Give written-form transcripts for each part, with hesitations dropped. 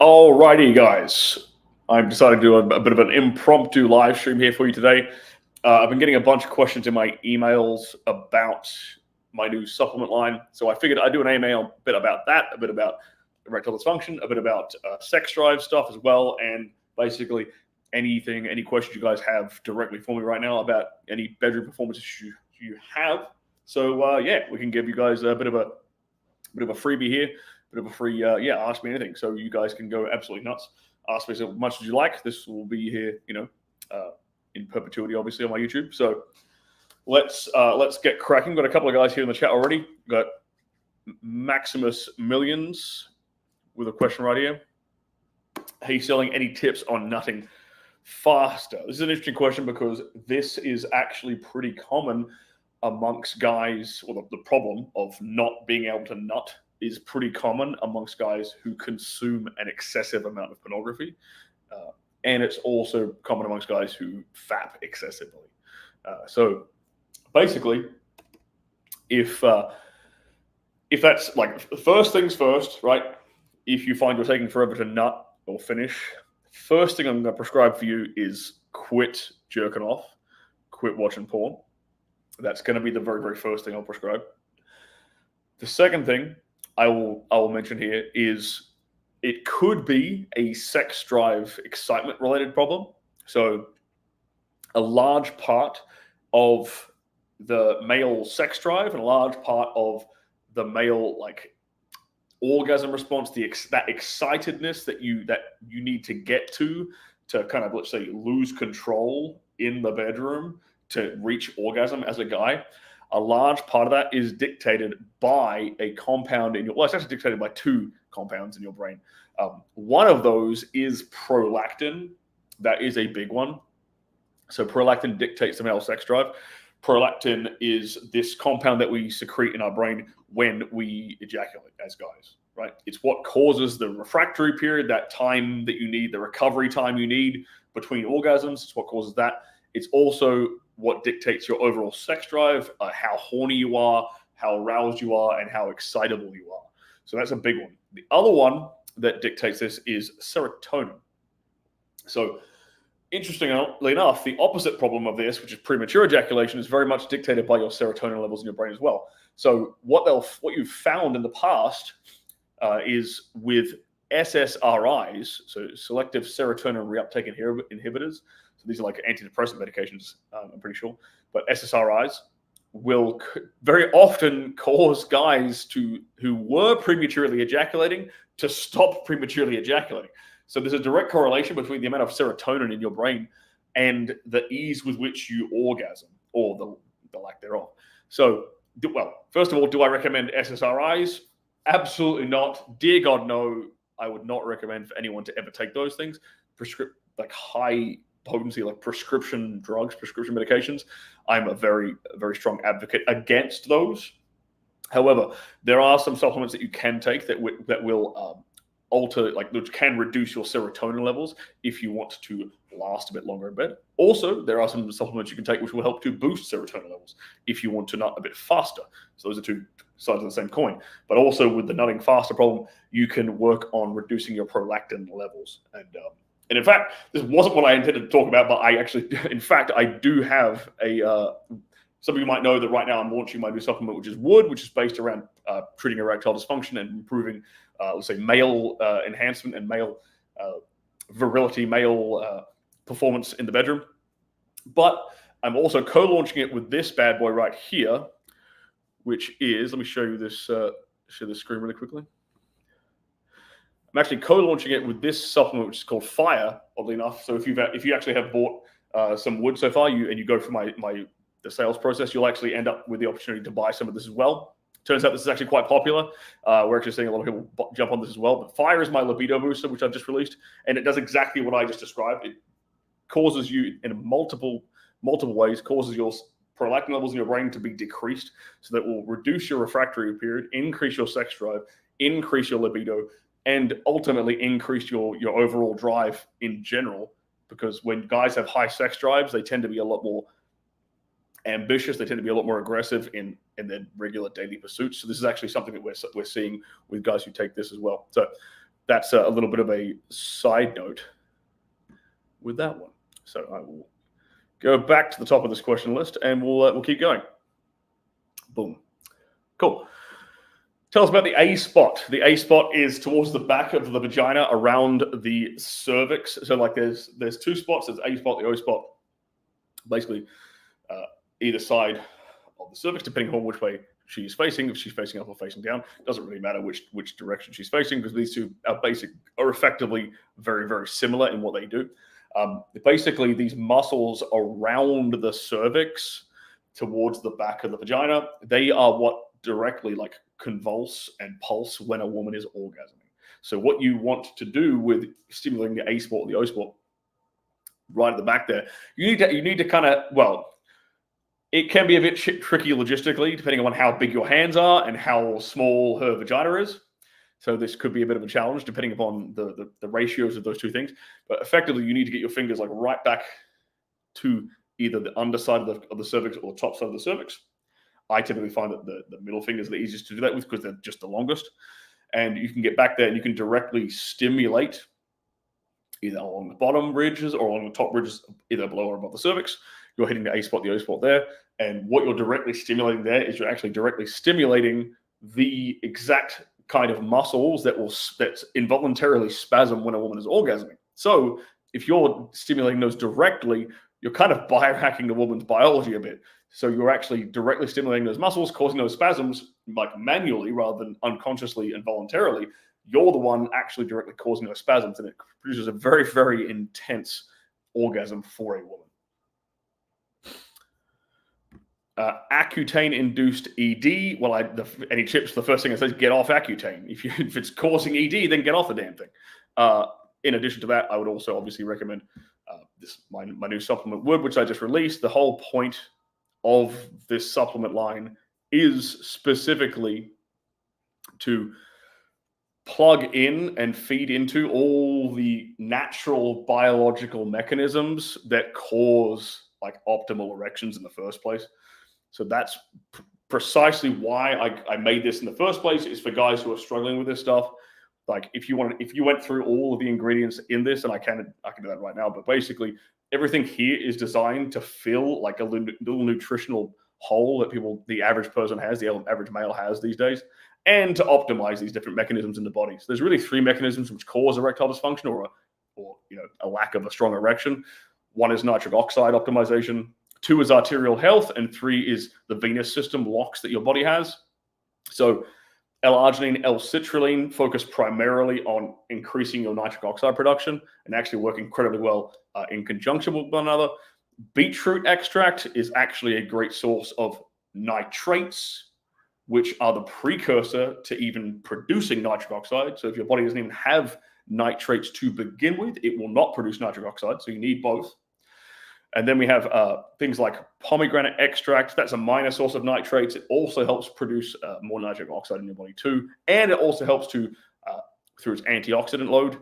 Alrighty, guys. I've decided to do a bit of an impromptu live stream here for you today. I've been getting a bunch of questions in my emails about my new supplement line. So I figured I'd do an AMA a bit about that, a bit about erectile dysfunction, a bit about sex drive stuff as well, and basically any questions you guys have directly for me right now about any bedroom performance issues you have. So yeah, we can give you guys a bit of a freebie here. Bit of a free, ask me anything. So you guys can go absolutely nuts. Ask me as much as you like. This will be here, in perpetuity, obviously, on my YouTube. So let's get cracking. Got a couple of guys here in the chat already. Got Maximus Millions with a question right here. Hey, selling any tips on nutting faster? This is an interesting question because this is actually pretty common amongst guys, or the problem of not being able to nut is pretty common amongst guys who consume an excessive amount of pornography. And it's also common amongst guys who fap excessively. So basically, if that's like first things first, right? If you find you're taking forever to nut or finish, first thing I'm going to prescribe for you is quit jerking off, quit watching porn. That's going to be the very, very first thing I'll prescribe. The second thing I will mention here is it could be a sex drive excitement related problem. So a large part of the male sex drive and a large part of the male orgasm response, that excitedness that you need to get to kind of, let's say, lose control in the bedroom to reach orgasm as a guy. A large part of that is dictated by a compound in it's actually dictated by two compounds in your brain. One of those is prolactin. That is a big one. So prolactin dictates the male sex drive. Prolactin is this compound that we secrete in our brain when we ejaculate as guys, right? It's what causes the refractory period, that time that you need, the recovery time you need between orgasms. It's what causes that. It's also what dictates your overall sex drive, how horny you are, how aroused you are, and how excitable you are. So that's a big one. The other one that dictates this is serotonin. So interestingly enough, the opposite problem of this, which is premature ejaculation, is very much dictated by your serotonin levels in your brain as well. So what you've found in the past is with SSRIs, so selective serotonin reuptake inhibitors. So these are like antidepressant medications, I'm pretty sure. But SSRIs will very often cause guys who were prematurely ejaculating to stop prematurely ejaculating. So there's a direct correlation between the amount of serotonin in your brain and the ease with which you orgasm, or the lack thereof. So, first of all, do I recommend SSRIs? Absolutely not. Dear God, no. I would not recommend for anyone to ever take those things. High potency, prescription drugs, prescription medications. I'm a very, very strong advocate against those. However, there are some supplements that you can take that will alter, which can reduce your serotonin levels if you want to last a bit longer in bed. Also, there are some supplements you can take which will help to boost serotonin levels if you want to nut a bit faster. So those are two sides of the same coin. But also with the nutting faster problem, you can work on reducing your prolactin levels. And in fact, this wasn't what I intended to talk about, but I do have some of you might know that right now I'm launching my new supplement, which is Wood, which is based around treating erectile dysfunction and improving, let's say, male enhancement and male virility, male performance in the bedroom. But I'm also co-launching it with this bad boy right here, which is, let me show you this, share the screen really quickly. I'm actually co-launching it with this supplement, which is called Fire, oddly enough. So if you actually have bought some Wood so far, and you go through the sales process, you'll actually end up with the opportunity to buy some of this as well. Turns out this is actually quite popular. We're actually seeing a lot of people jump on this as well. But Fire is my libido booster, which I've just released, and it does exactly what I just described. It causes you in multiple ways, causes your prolactin levels in your brain to be decreased, so that will reduce your refractory period, increase your sex drive, increase your libido, and ultimately increase your overall drive in general. Because when guys have high sex drives, they tend to be a lot more ambitious. They tend to be a lot more aggressive in their regular daily pursuits. So this is actually something that we're seeing with guys who take this as well. So that's a little bit of a side note with that one. So I will go back to the top of this question list, and we'll keep going. Boom. Cool. Tell us about the A spot. The A spot is towards the back of the vagina, around the cervix. So like there's two spots. There's A spot, the O spot. Basically, either side of the cervix, depending on which way she's facing. If she's facing up or facing down, doesn't really matter which direction she's facing, because these two are effectively very, very similar in what they do. Basically, these muscles around the cervix towards the back of the vagina, they are what directly like convulse and pulse when a woman is orgasming. So what you want to do with stimulating the A spot or the O spot right at the back there, you need to kind of, well, it can be a bit tricky logistically, depending on how big your hands are and how small her vagina is. So this could be a bit of a challenge, depending upon the ratios of those two things. But effectively, you need to get your fingers like right back to either the underside of the cervix or top side of the cervix. I typically find that the middle fingers are the easiest to do that with, because they're just the longest. And you can get back there and you can directly stimulate either along the bottom ridges or along the top ridges, either below or above the cervix. You're hitting the A spot, the O spot there. And what you're directly stimulating there is you're actually directly stimulating the exact kind of muscles that involuntarily spasm when a woman is orgasming. So if you're stimulating those directly, you're kind of biohacking the woman's biology a bit. So you're actually directly stimulating those muscles, causing those spasms, like manually rather than unconsciously and voluntarily. You're the one actually directly causing those spasms, and it produces a very, very intense orgasm for a woman. Accutane-induced ED. Well, any chips, the first thing it says, get off Accutane. If it's causing ED, then get off the damn thing. In addition to that, I would also obviously recommend my new supplement Wood, which I just released. The whole point of this supplement line is specifically to plug in and feed into all the natural biological mechanisms that cause like optimal erections in the first place. So that's precisely why I made this in the first place, is for guys who are struggling with this stuff. Like if you went through all of the ingredients in this, and I can do that right now, but basically everything here is designed to fill like a little nutritional hole that the average person has, the average male has these days, and to optimize these different mechanisms in the body. So there's really three mechanisms which cause erectile dysfunction or a lack of a strong erection. One is nitric oxide optimization. 2 is arterial health, and 3 is the venous system locks that your body has. So L-arginine, L-citrulline focus primarily on increasing your nitric oxide production and actually work incredibly well in conjunction with one another. Beetroot extract is actually a great source of nitrates, which are the precursor to even producing nitric oxide. So if your body doesn't even have nitrates to begin with, it will not produce nitric oxide. So you need both. And then we have things like pomegranate extract. That's a minor source of nitrates. It also helps produce more nitric oxide in your body too. And it also helps to, through its antioxidant load,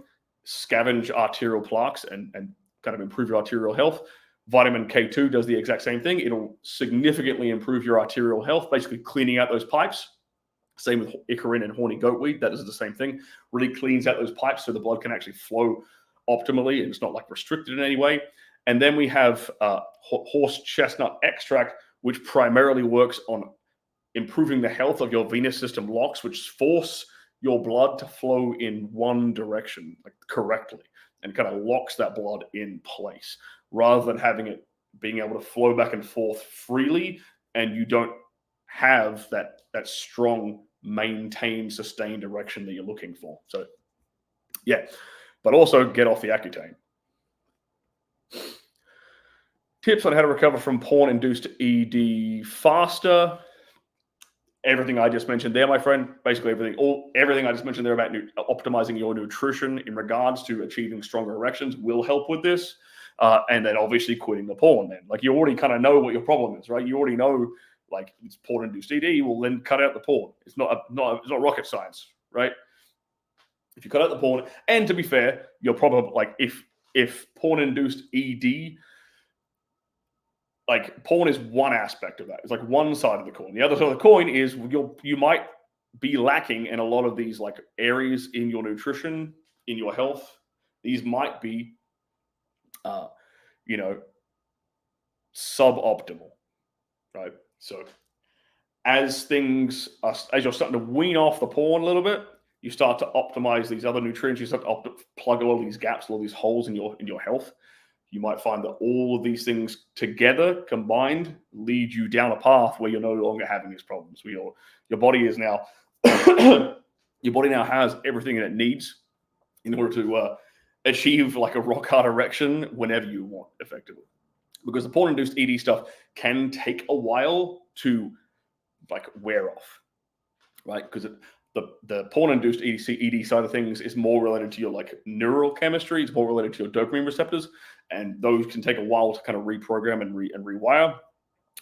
scavenge arterial plaques and kind of improve your arterial health. Vitamin K2 does the exact same thing. It'll significantly improve your arterial health, basically cleaning out those pipes. Same with Icarin and horny goatweed. That is the same thing. Really cleans out those pipes so the blood can actually flow optimally and it's not like restricted in any way. And then we have horse chestnut extract, which primarily works on improving the health of your venous system locks, which force your blood to flow in one direction, like correctly, and kind of locks that blood in place, rather than having it being able to flow back and forth freely, and you don't have that strong, maintained, sustained erection that you're looking for. So, yeah, but also get off the Accutane. Tips on how to recover from porn-induced ED faster. Everything I just mentioned there, my friend, basically everything I just mentioned there about optimizing your nutrition in regards to achieving stronger erections will help with this. And then obviously quitting the porn then. Like you already kind of know what your problem is, right? You already know like it's porn-induced ED, well then cut out the porn. It's not rocket science, right? If you cut out the porn, and to be fair, you're probably like if porn-induced ED, like porn is one aspect of that. It's like one side of the coin. The other side of the coin is you might be lacking in a lot of these like areas in your nutrition in your health, these might be, suboptimal, right? So as you're starting to wean off the porn a little bit, you start to optimize these other nutrients. You start to plug all these gaps, all these holes in your health. You might find that all of these things together, combined, lead you down a path where you're no longer having these problems. Where your body is now, your body now has everything that it needs in order to achieve like a rock hard erection whenever you want, effectively. Because the porn-induced ED stuff can take a while to like wear off, right? Because the porn-induced ED side of things is more related to your like neural chemistry. It's more related to your dopamine receptors, and those can take a while to kind of reprogram and rewire.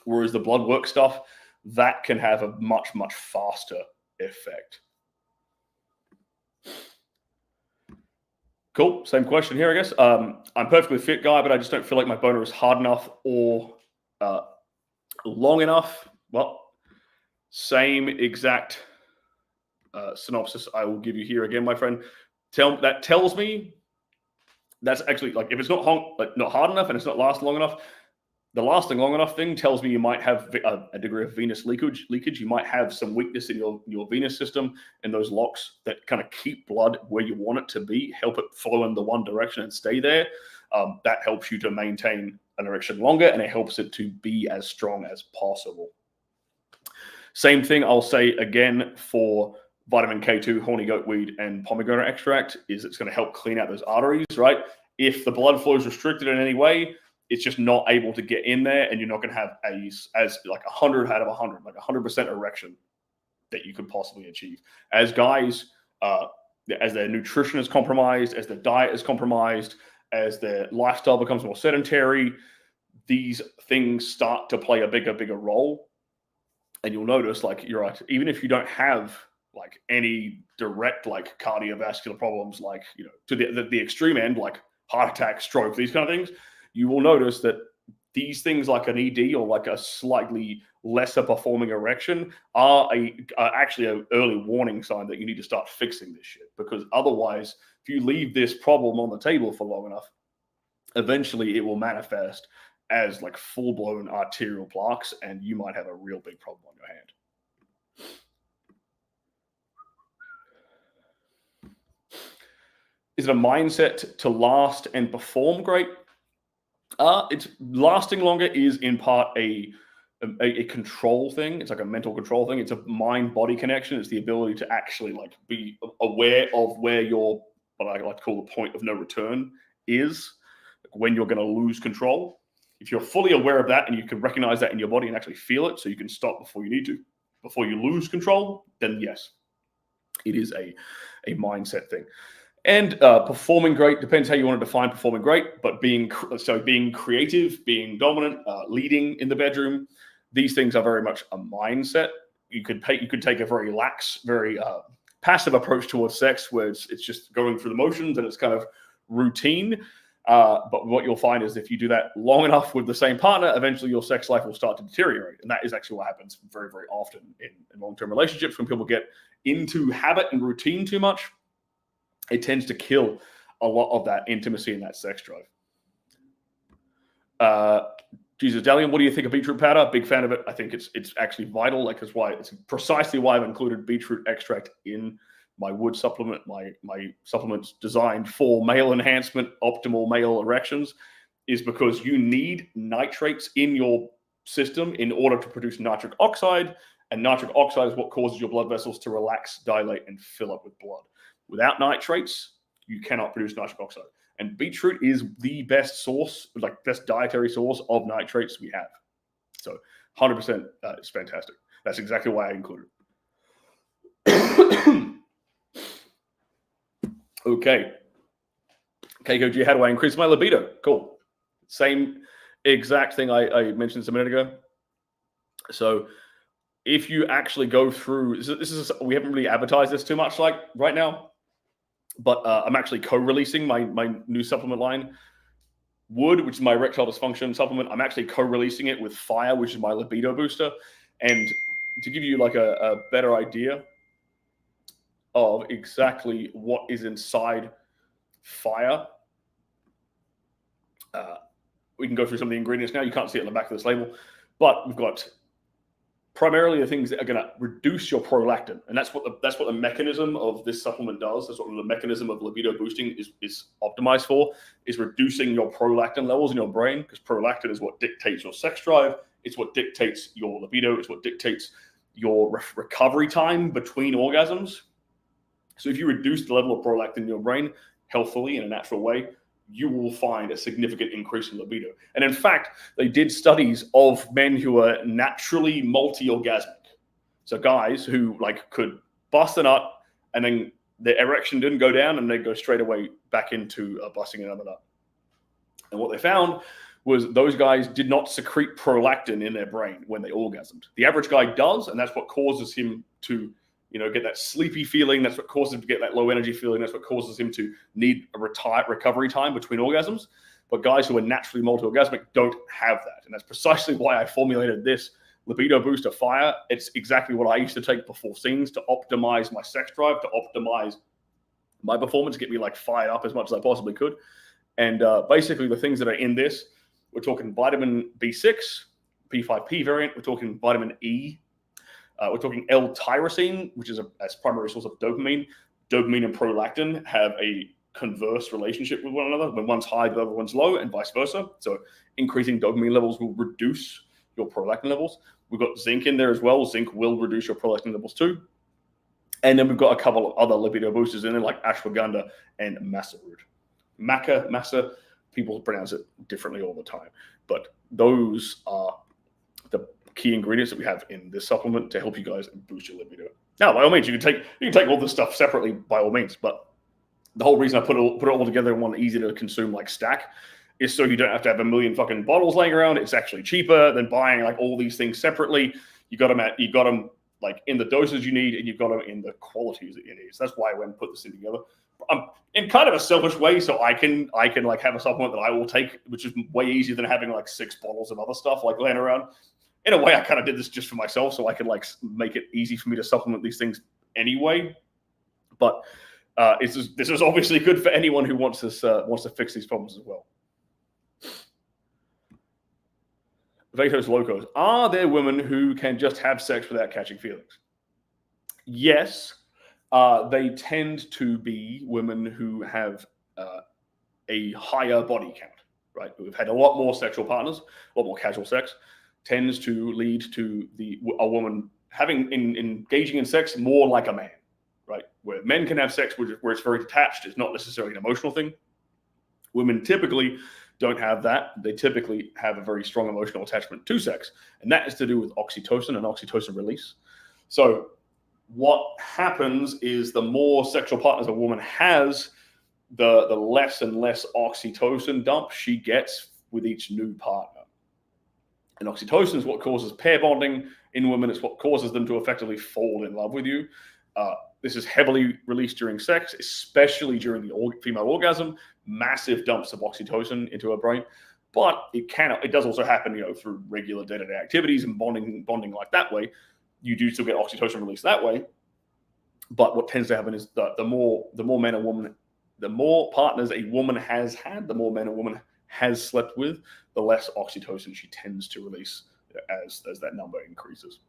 Whereas the blood work stuff, that can have a much, much faster effect. Cool. Same question here, I guess. I'm perfectly fit guy, but I just don't feel like my boner is hard enough or long enough. Well, same exact synopsis I will give you here again, my friend. That tells me that's actually like if it's not hard enough and it's not lasting long enough. The lasting long enough thing tells me you might have a degree of venous leakage. You might have some weakness in your venous system, and those locks that kind of keep blood where you want it to be, help it flow in the one direction and stay there. That helps you to maintain an erection longer, and it helps it to be as strong as possible. Same thing I'll say again for vitamin K2, horny goat weed, and pomegranate extract is it's going to help clean out those arteries, right? If the blood flow is restricted in any way, it's just not able to get in there, and you're not going to have as like 100 out of 100, like 100% erection that you could possibly achieve. As guys, as their nutrition is compromised, as their diet is compromised, as their lifestyle becomes more sedentary, these things start to play a bigger role. And you'll notice, like, you're right, even if you don't have like any direct like cardiovascular problems, like, to the extreme end, like heart attack, stroke, these kind of things, you will notice that these things like an ED or like a slightly lesser performing erection are actually an early warning sign that you need to start fixing this shit. Because otherwise, if you leave this problem on the table for long enough, eventually it will manifest as like full-blown arterial plaques, and you might have a real big problem on your hand. Is it a mindset to last and perform great? It's lasting longer is in part a control thing. It's like a mental control thing. It's a mind-body connection. It's the ability to actually like be aware of where your, what I like to call the point of no return is, when you're going to lose control. If you're fully aware of that and you can recognize that in your body and actually feel it, so you can stop before you need to, before you lose control, then yes, it is a mindset thing. And performing great depends how you want to define performing great, but being creative, being dominant, leading in the bedroom, these things are very much a mindset. You could take a very lax, very passive approach towards sex, where it's just going through the motions and it's kind of routine. But what you'll find is if you do that long enough with the same partner, eventually your sex life will start to deteriorate. And that is actually what happens very, very often in long-term relationships. When people get into habit and routine too much, it tends to kill a lot of that intimacy and that sex drive. Jesus Dalian, what do you think of beetroot powder? Big fan of it. I think it's actually vital. Like, it's precisely why I've included beetroot extract in my wood supplement, my supplements designed for male enhancement, optimal male erections, is because you need nitrates in your system in order to produce nitric oxide. And nitric oxide is what causes your blood vessels to relax, dilate, and fill up with blood. Without nitrates, you cannot produce nitric oxide. And beetroot is the best source, like best dietary source of nitrates we have. So 100%, it's fantastic. That's exactly why I included it. Okay. Keiko G, how do I increase my libido? Cool. Same exact thing I mentioned a minute ago. So if you actually go through, we haven't really advertised this too much like right now, but I'm actually co-releasing my new supplement line, Wood, which is my erectile dysfunction supplement. I'm actually co-releasing it with Fire, which is my libido booster. And to give you like a better idea of exactly what is inside fire. We can go through some of the ingredients now. You can't see it on the back of this label, but we've got primarily the things that are going to reduce your prolactin, and that's what the mechanism of this supplement does. That's what the mechanism of libido boosting is optimized for, is reducing your prolactin levels in your brain, because prolactin is what dictates your sex drive. It's what dictates your libido. It's what dictates your recovery time between orgasms. So if you reduce the level of prolactin in your brain healthfully in a natural way, you will find a significant increase in libido. And in fact, they did studies of men who are naturally multi-orgasmic. So guys who like could bust a nut and then the erection didn't go down and they'd go straight away back into busting another nut. And what they found was those guys did not secrete prolactin in their brain when they orgasmed. The average guy does, and that's what causes him to get that sleepy feeling. That's what causes him to get that low energy feeling. That's what causes him to need a recovery time between orgasms. But guys who are naturally multi-orgasmic don't have that. And that's precisely why I formulated this libido booster fire. It's exactly what I used to take before scenes to optimize my sex drive, to optimize my performance, get me like fired up as much as I possibly could. And basically the things that are in this, we're talking vitamin B6, P5P variant. We're talking vitamin E. We're talking L-tyrosine, which is a primary source of dopamine. Dopamine and prolactin have a converse relationship with one another. When one's high, the other one's low, and vice versa. So increasing dopamine levels will reduce your prolactin levels. We've got zinc in there as well. Zinc will reduce your prolactin levels too. And then we've got a couple of other libido boosters in there, like ashwagandha and masa root. Masa, people pronounce it differently all the time. But those are the key ingredients that we have in this supplement to help you guys boost your libido. Now, by all means, you can take all this stuff separately, by all means. But the whole reason I put it all together in one easy to consume like stack is so you don't have to have a million fucking bottles laying around. It's actually cheaper than buying like all these things separately. You got them like in the doses you need, and you've got them in the qualities that you need. So that's why I went and put this thing together. In kind of a selfish way, so I can like have a supplement that I will take, which is way easier than having like 6 bottles of other stuff like laying around. In a way, I kind of did this just for myself, so I could like make it easy for me to supplement these things anyway. But this is obviously good for anyone who wants to fix these problems as well. Vatos Locos. Are there women who can just have sex without catching feelings? Yes. They tend to be women who have a higher body count, right? Who've had a lot more sexual partners, a lot more casual sex, tends to lead to a woman engaging in sex more like a man, right? Where men can have sex where it's very detached, it's not necessarily an emotional thing. Women typically don't have that. They typically have a very strong emotional attachment to sex, and that is to do with oxytocin and oxytocin release. So what happens is the more sexual partners a woman has, the less and less oxytocin dump she gets with each new partner. And oxytocin is what causes pair bonding in women. It's what causes them to effectively fall in love with you. This is heavily released during sex, especially during the female orgasm. Massive dumps of oxytocin into her brain. But it does also happen, through regular day-to-day activities and bonding like that way. You do still get oxytocin released that way. But what tends to happen is the more partners a woman has had, the more men a woman has slept with, the less oxytocin she tends to release as that number increases.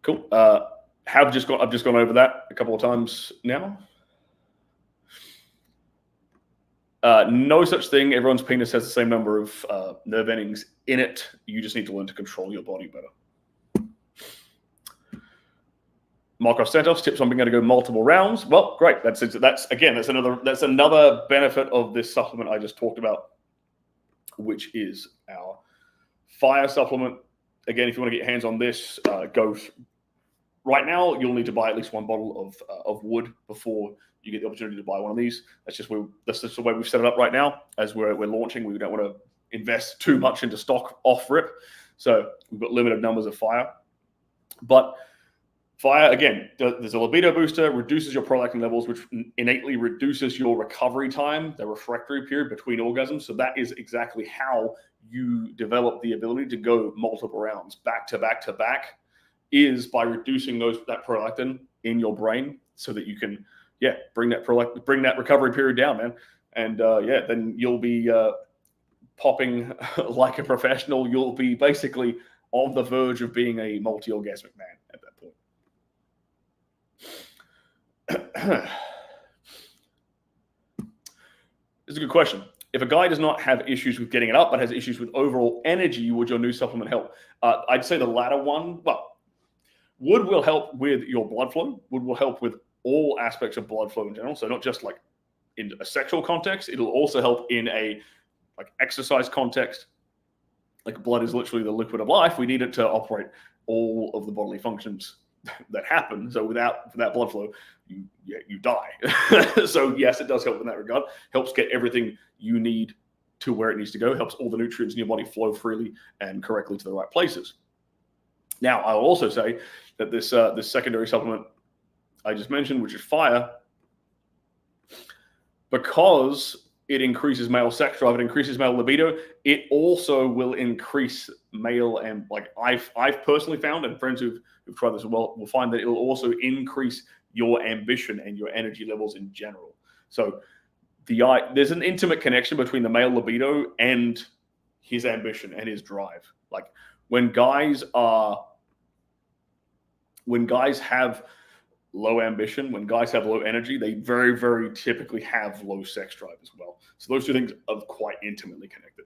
Cool. I've just gone over that a couple of times now. No such thing. Everyone's penis has the same number of nerve endings in it. You just need to learn to control your body better. Marcos Santos tips on being able to go multiple rounds. Well, great. That's another benefit of this supplement I just talked about, which is our fire supplement. Again, if you want to get your hands on this, right now you'll need to buy at least 1 bottle of wood before you get the opportunity to buy one of these. That's just the way we've set it up right now. As we're launching, we don't want to invest too much into stock off rip, so we've got limited numbers of fire. But fire, again, there's a libido booster, reduces your prolactin levels, which innately reduces your recovery time, the refractory period between orgasms. So that is exactly how you develop the ability to go multiple rounds, back to back to back, is by reducing that prolactin in your brain so that you can yeah, bring that recovery period down, man. And yeah, then you'll be popping like a professional. You'll be basically on the verge of being a multi-orgasmic man at that point. It's a good question. If a guy does not have issues with getting it up, but has issues with overall energy, would your new supplement help? I'd say the latter one. Well, wood will help with your blood flow. Wood will help with all aspects of blood flow in general. So not just like in a sexual context, it'll also help in a like exercise context. Like blood is literally the liquid of life. We need it to operate all of the bodily functions that happen. So without blood flow, you die. So yes, it does help in that regard. Helps get everything you need to where it needs to go. Helps all the nutrients in your body flow freely and correctly to the right places. Now, I'll also say that this secondary supplement I just mentioned, which is fire, because it increases male sex drive, it increases male libido, it also will increase male, and like I've personally found, and friends who've tried this as well will find that it will also increase your ambition and your energy levels in general. So there's an intimate connection between the male libido and his ambition and his drive. Like when guys have low ambition, when guys have low energy, they very, very typically have low sex drive as well. So those two things are quite intimately connected.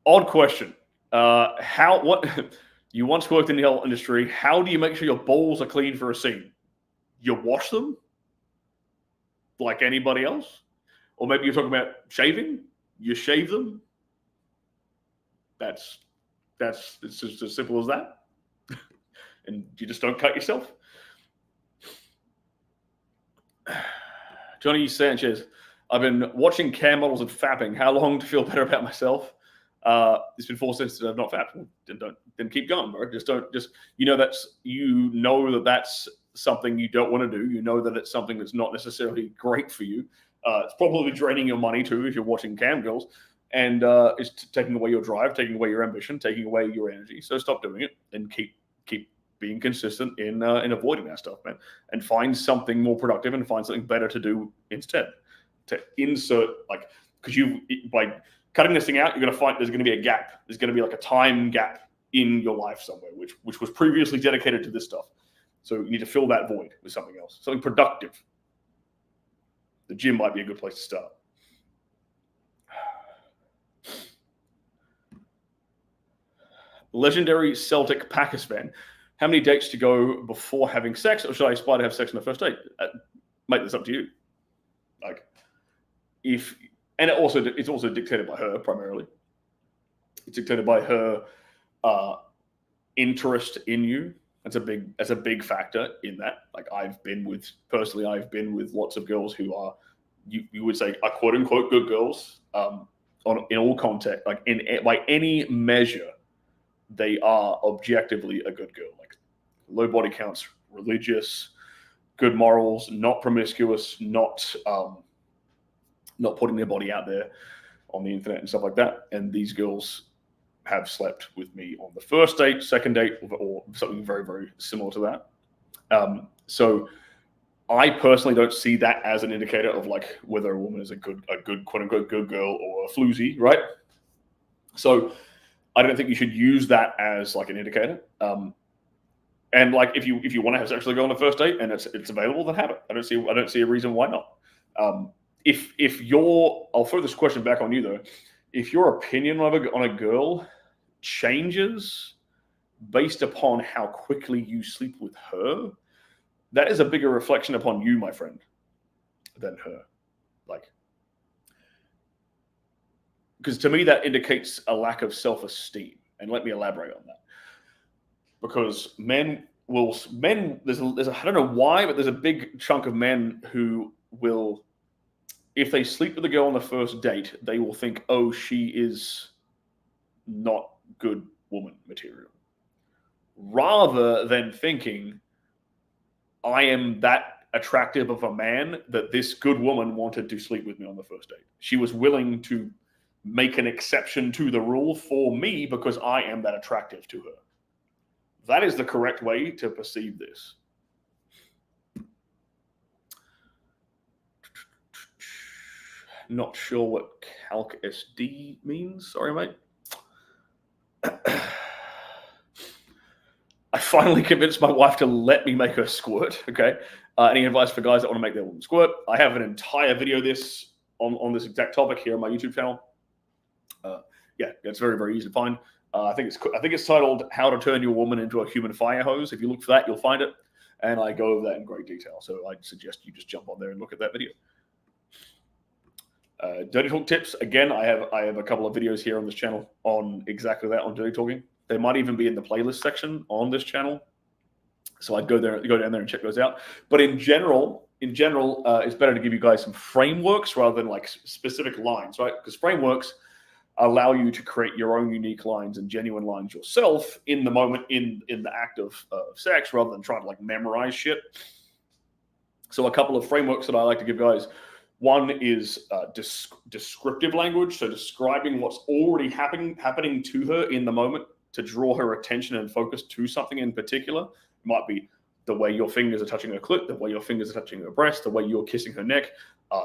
Odd question. You once worked in the health industry. How do you make sure your balls are clean for a scene? You wash them like anybody else? Or maybe you're talking about shaving? You shave them? It's just as simple as that. And you just don't cut yourself. Johnny Sanchez, I've been watching cam models and fapping. How long to feel better about myself? It's been 4 since I've not fapped. Then keep going, bro. You know that that's something you don't want to do. You know that it's something that's not necessarily great for you. It's probably draining your money too if you're watching cam girls. And it's taking away your drive, taking away your ambition, taking away your energy. So stop doing it and keep being consistent in avoiding that stuff, man. And find something more productive and find something better to do instead. To insert, like, because by cutting this thing out, you're going to find there's going to be a gap. There's going to be like a time gap in your life somewhere, which was previously dedicated to this stuff. So you need to fill that void with something else, something productive. The gym might be a good place to start. Legendary Celtic Packers fan. How many dates to go before having sex, or should I aspire to have sex on the first date? Mate, that's up to you. Like, it's also dictated by her primarily. It's dictated by her interest in you. That's a big factor in that. Like I've been with lots of girls who are you would say are quote unquote good girls. In all context, like by any measure, they are objectively a good girl. Like low body counts, religious, good morals, not promiscuous, not putting their body out there on the internet and stuff like that. And these girls have slept with me on the first date, second date, or something very, very similar to that. So I personally don't see that as an indicator of like whether a woman is a good quote unquote good girl or a floozy, right? So I don't think you should use that as like an indicator. And like if you want to have sex with a girl on the first date and it's available, then have it. I don't see a reason why not. I'll throw this question back on you though. If your opinion on a girl changes based upon how quickly you sleep with her, that is a bigger reflection upon you, my friend, than her. Like, because to me that indicates a lack of self-esteem. And let me elaborate on that. Because I don't know why, but there's a big chunk of men who will, if they sleep with a girl on the first date, they will think, oh, she is not good woman material. Rather than thinking, I am that attractive of a man that this good woman wanted to sleep with me on the first date. She was willing to make an exception to the rule for me because I am that attractive to her. That is the correct way to perceive this. Not sure what Calc SD means. Sorry, mate. I finally convinced my wife to let me make her squirt. Okay. Any advice for guys that want to make their woman squirt? I have an entire video this on this exact topic here on my YouTube channel. Yeah, it's very, very easy to find. I think it's titled "How to Turn Your Woman into a Human Fire Hose." If you look for that, you'll find it, and I go over that in great detail. So I suggest you just jump on there and look at that video. Dirty talk tips. Again, I have a couple of videos here on this channel on exactly that, on dirty talking. They might even be in the playlist section on this channel. So I'd go down there and check those out. But in general, it's better to give you guys some frameworks rather than like specific lines, right? Because frameworks allow you to create your own unique lines and genuine lines yourself in the moment, in the act of sex, rather than trying to like memorize shit. So a couple of frameworks that I like to give guys. One is descriptive language, so describing what's already happening to her in the moment to draw her attention and focus to something in particular. It might be the way your fingers are touching her clit, the way your fingers are touching her breast, the way you're kissing her neck,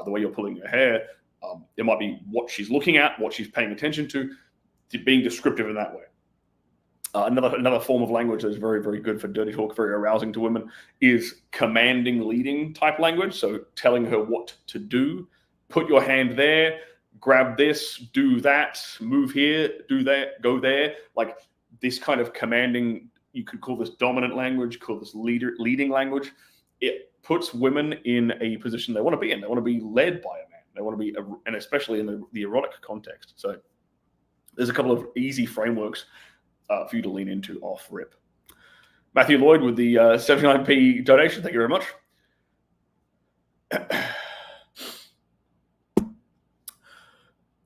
the way you're pulling her hair. It might be what she's looking at, what she's paying attention to, being descriptive in that way. Another form of language that is very, very good for dirty talk, very arousing to women, is commanding, leading type language. So telling her what to do. Put your hand there, grab this, do that, move here, do that, go there. Like this kind of commanding, you could call this dominant language, call this leading language. It puts women in a position they want to be in. They want to be led by a man. They want to be, and especially in the erotic context. So there's a couple of easy frameworks for you to lean into off rip. Matthew Lloyd with the 79p donation. Thank you very much.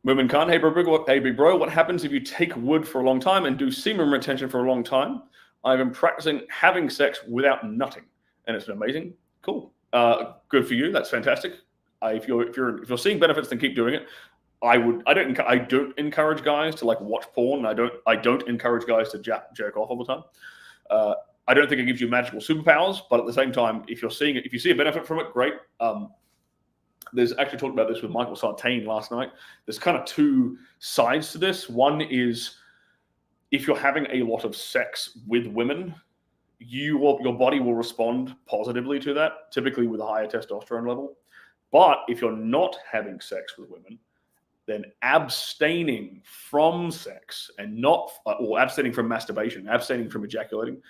Women can't. Hey big bro, what happens if you take wood for a long time and do semen retention for a long time? I've been practicing having sex without nutting, and it's been amazing. Cool. Good for you. That's fantastic. If you're seeing benefits, then keep doing it. I don't encourage guys to like watch porn. I don't encourage guys to jerk off all the time. I don't think it gives you magical superpowers, but at the same time, if you see a benefit from it, great. There's actually talked about this with Michael Sartain last night. There's kind of two sides to this. One is if you're having a lot of sex with women, your body will respond positively to that, typically with a higher testosterone level. But if you're not having sex with women, then abstaining from sex or abstaining from masturbation, abstaining from ejaculating,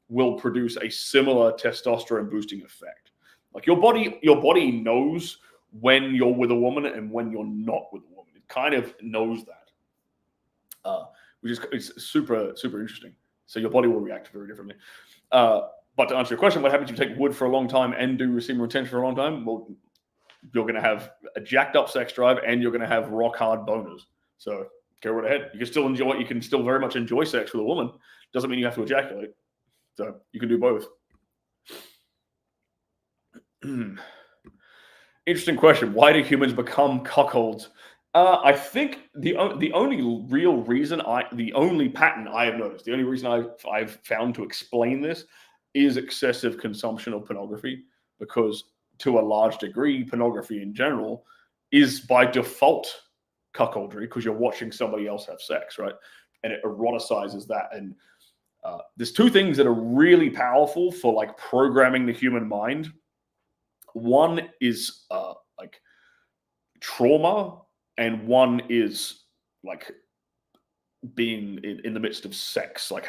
will produce a similar testosterone boosting effect. Like your body knows when you're with a woman and when you're not with a woman. It kind of knows that, which is it's super, super interesting. So your body will react very differently. But to answer your question, what happens if you take wood for a long time and do semen retention for a long time? Well, you're going to have a jacked up sex drive and you're going to have rock hard boners. So go right ahead. You can still very much enjoy sex with a woman. Doesn't mean you have to ejaculate. So you can do both. Interesting question. Why do humans become cuckolds? I think the only real reason the only pattern I have noticed, the only reason I've found to explain this is excessive consumption of pornography, because to a large degree, pornography in general is by default cuckoldry because you're watching somebody else have sex, right? And it eroticizes that. And there's two things that are really powerful for like programming the human mind. One is like trauma, and one is like being in the midst of sex, like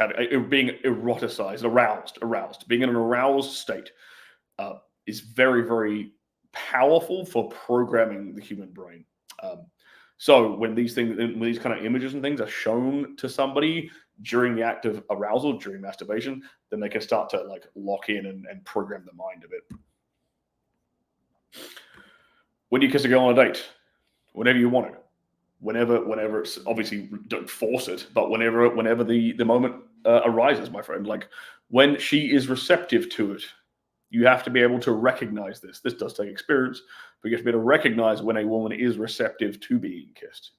being eroticized, aroused, being in an aroused state. Is very, very powerful for programming the human brain. So when these kind of images and things are shown to somebody during the act of arousal, during masturbation, then they can start to like lock in and program the mind a bit. When you kiss a girl on a date, whenever you want it, whenever it's obviously don't force it, but whenever the moment arises, my friend, like when she is receptive to it. You have to be able to recognize this. This does take experience, but you have to be able to recognize when a woman is receptive to being kissed.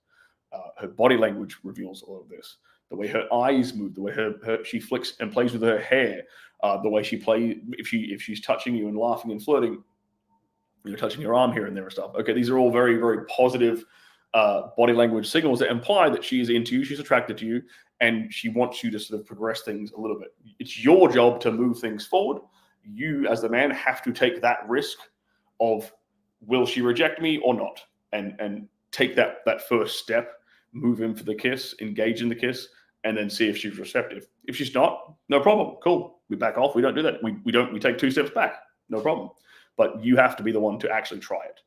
Her body language reveals all of this. the way her eyes move, the way she flicks and plays with her hair, the way she plays, if she's touching you and laughing and flirting, you're touching your arm here and there and stuff. Okay, these are all very, very positive body language signals that imply that she is into you, she's attracted to you, and she wants you to sort of progress things a little bit. It's your job to move things forward. You, as the man, have to take that risk of, will she reject me or not? And take that first step, move in for the kiss, engage in the kiss, and then see if she's receptive. If she's not, no problem. Cool. We back off. We don't do that. We take 2 steps back. No problem. But you have to be the one to actually try it.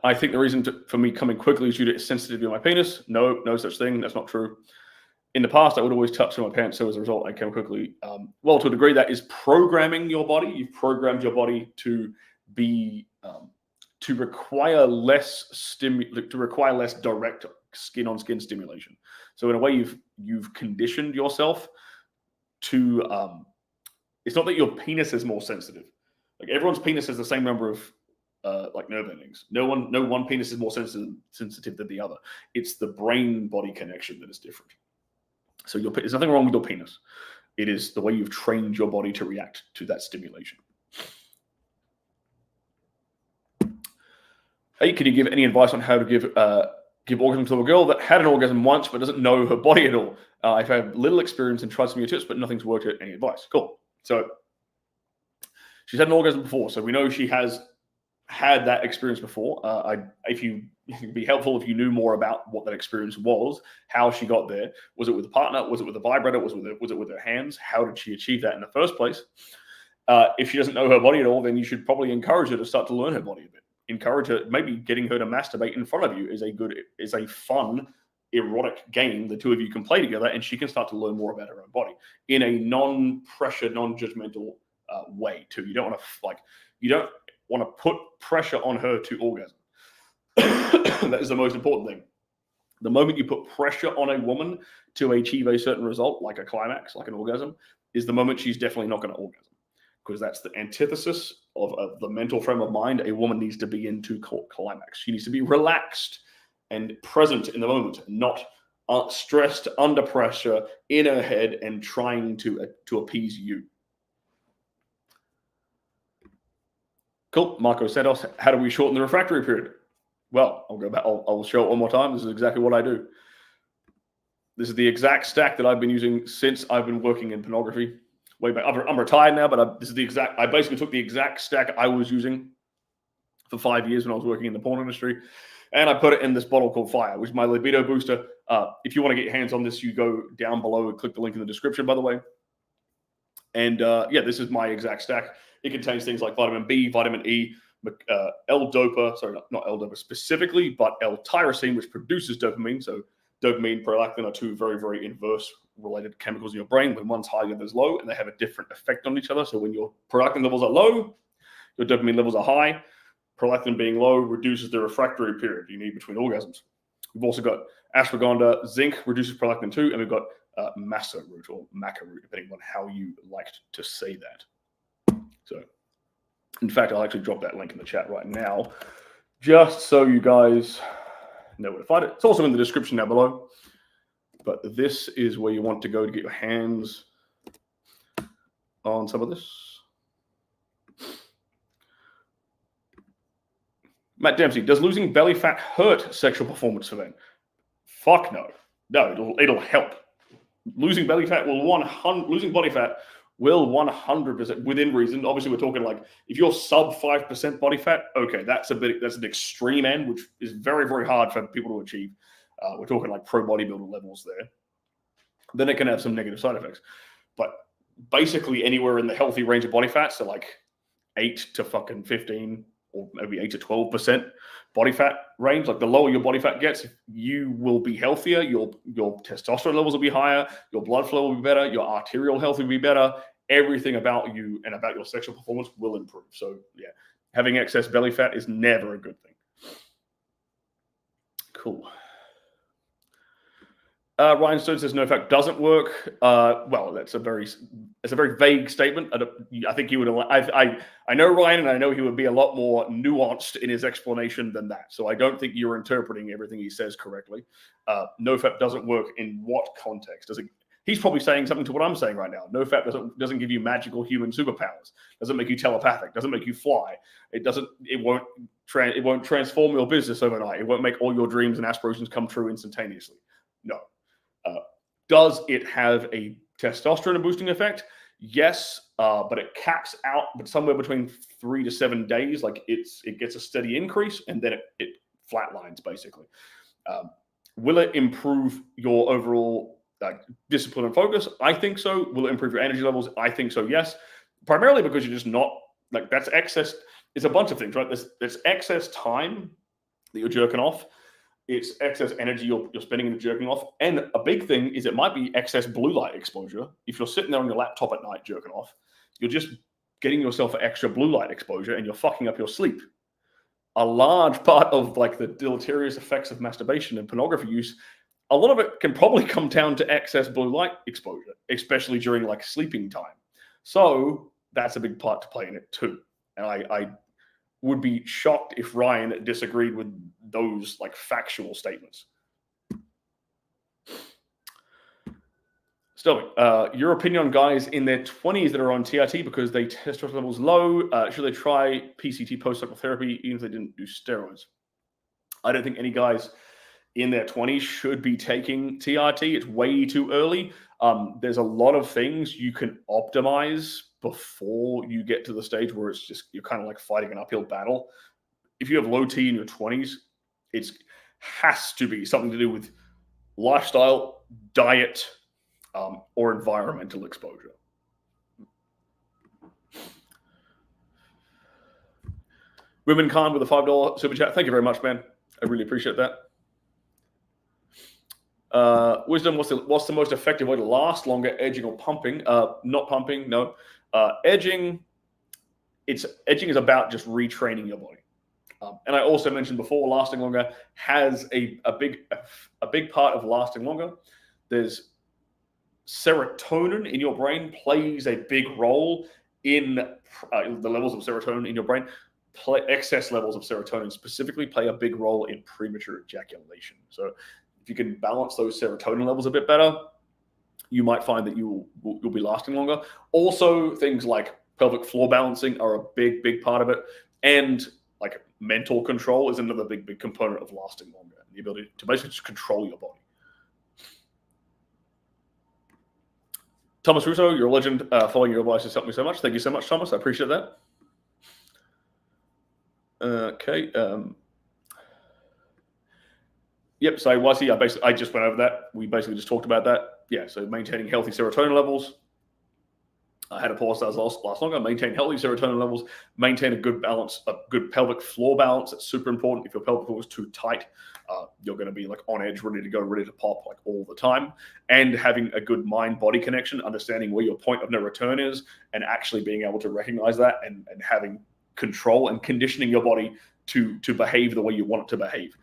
I think the reason for me coming quickly is due to sensitivity of my penis. No such thing. That's not true. In the past, I would always touch on my pants, so as a result, I came quickly. Well, to a degree, that is programming your body. You've programmed your body to be to require less direct skin-on-skin stimulation. So in a way, you've conditioned yourself to. It's not that your penis is more sensitive. Like, everyone's penis has the same number of like nerve endings. No one penis is more sensitive than the other. It's the brain-body connection that is different. So there's nothing wrong with your penis. It is the way you've trained your body to react to that stimulation. Hey, can you give any advice on how to give orgasm to a girl that had an orgasm once but doesn't know her body at all? I've had little experience and tried some of your tips, but nothing's worked out. Any advice? Cool. So she's had an orgasm before, so we know she has had that experience before. It'd be helpful if you knew more about what that experience was, how she got there. Was it with a partner? Was it with a vibrator? Was it with her hands? How did she achieve that in the first place? If she doesn't know her body at all, then you should probably encourage her to start to learn her body a bit. Encourage her, maybe getting her to masturbate in front of you is a fun, erotic game the two of you can play together, and she can start to learn more about her own body in a non-pressure, non-judgmental way too. You don't want to put pressure on her to orgasm. That is the most important thing. The moment you put pressure on a woman to achieve a certain result, like a climax, like an orgasm, is the moment she's definitely not going to orgasm, because that's the antithesis of the mental frame of mind a woman needs to be in to climax. She needs to be relaxed and present in the moment, not stressed, under pressure, in her head, and trying to appease you. Cool. Marco Santos, how do we shorten the refractory period? Well, I'll go back. I'll show it one more time. This is exactly what I do. This is the exact stack that I've been using since I've been working in pornography. Way back. I'm retired now, but I basically took the exact stack I was using for 5 years when I was working in the porn industry, and I put it in this bottle called Fire, which is my libido booster. If you want to get your hands on this, you go down below and click the link in the description, by the way. And this is my exact stack. It contains things like vitamin B, vitamin E, L-dopa, sorry, not L-dopa specifically, but L-tyrosine, which produces dopamine. So dopamine, prolactin are two very, very inverse related chemicals in your brain. When one's high, the other's low, and they have a different effect on each other. So when your prolactin levels are low, your dopamine levels are high. Prolactin being low reduces the refractory period you need between orgasms. We've also got ashwagandha, zinc reduces prolactin too, and we've got masa root or maca root, depending on how you like to say that. So, in fact, I'll actually drop that link in the chat right now, just so you guys know where to find it. It's also in the description down below. But this is where you want to go to get your hands on some of this. Matt Dempsey, does losing belly fat hurt sexual performance for men? Fuck no. No, it'll help. Losing belly fat losing body fat will 100% within reason. Obviously, we're talking like if you're sub 5% body fat, okay, that's an extreme end, which is very, very hard for people to achieve. We're talking like pro bodybuilder levels there. Then it can have some negative side effects. But basically anywhere in the healthy range of body fat, so like 8 to fucking 15 or maybe 8 to 12% body fat range, like the lower your body fat gets, you will be healthier, your testosterone levels will be higher, your blood flow will be better, your arterial health will be better, everything about you and about your sexual performance will improve. So yeah, having excess belly fat is never a good thing. Cool. Ryan Stone says NoFap doesn't work. Well, it's a very vague statement. I think he would. I know Ryan, and I know he would be a lot more nuanced in his explanation than that. So I don't think you're interpreting everything he says correctly. NoFap doesn't work in what context? Does it? He's probably saying something to what I'm saying right now. NoFap doesn't give you magical human superpowers. Doesn't make you telepathic. Doesn't make you fly. It doesn't. It won't transform your business overnight. It won't make all your dreams and aspirations come true instantaneously. No. Does it have a testosterone boosting effect? Yes, but it caps out, but somewhere between 3 to 7 days. Like it gets a steady increase, and then it flatlines basically. Will it improve your overall discipline and focus? I think so. Will it improve your energy levels? I think so. Yes, primarily because you're just not like that's excess. It's a bunch of things, right? There's excess time that you're jerking off. It's excess energy you're spending in jerking off. And a big thing is it might be excess blue light exposure. If you're sitting there on your laptop at night jerking off, you're just getting yourself extra blue light exposure and you're fucking up your sleep. A large part of like the deleterious effects of masturbation and pornography use, a lot of it can probably come down to excess blue light exposure, especially during like sleeping time. So that's a big part to play in it too. And I would be shocked if Ryan disagreed with those like factual statements. Sterling, your opinion on guys in their 20s that are on TRT because they testosterone levels low, should they try PCT post-cycle therapy even if they didn't do steroids? I don't think any guys in their 20s should be taking TRT. It's way too early. There's a lot of things you can optimize before you get to the stage where it's just you're kind of like fighting an uphill battle. If you have low T in your 20s, it has to be something to do with lifestyle, diet, or environmental exposure. Women Khan with a $5 super chat. Thank you very much, man. I really appreciate that. Wisdom, what's the most effective way to last longer, edging or pumping? Not pumping, no. Edging is about just retraining your body. And I also mentioned before, lasting longer has a big part of lasting longer. There's serotonin in your brain plays a big role in the levels of serotonin in your brain. Excess levels of serotonin specifically play a big role in premature ejaculation. So if you can balance those serotonin levels a bit better, you might find that you'll be lasting longer. Also, things like pelvic floor balancing are a big part of it. And like mental control is another big component of lasting longer. The ability to basically just control your body. Thomas Russo, you're a legend. Following your advice has helped me so much. Thank you so much, Thomas. I appreciate that. Okay. Yep. So I just went over that. We basically just talked about that. Yeah. So maintaining healthy serotonin levels. I had a pause that last longer. Maintain healthy serotonin levels. Maintain a good balance, a good pelvic floor balance. That's super important. If your pelvic floor is too tight, you're going to be like on edge, ready to go, ready to pop like all the time. And having a good mind-body connection, understanding where your point of no return is, and actually being able to recognize that and having control and conditioning your body to behave the way you want it to behave.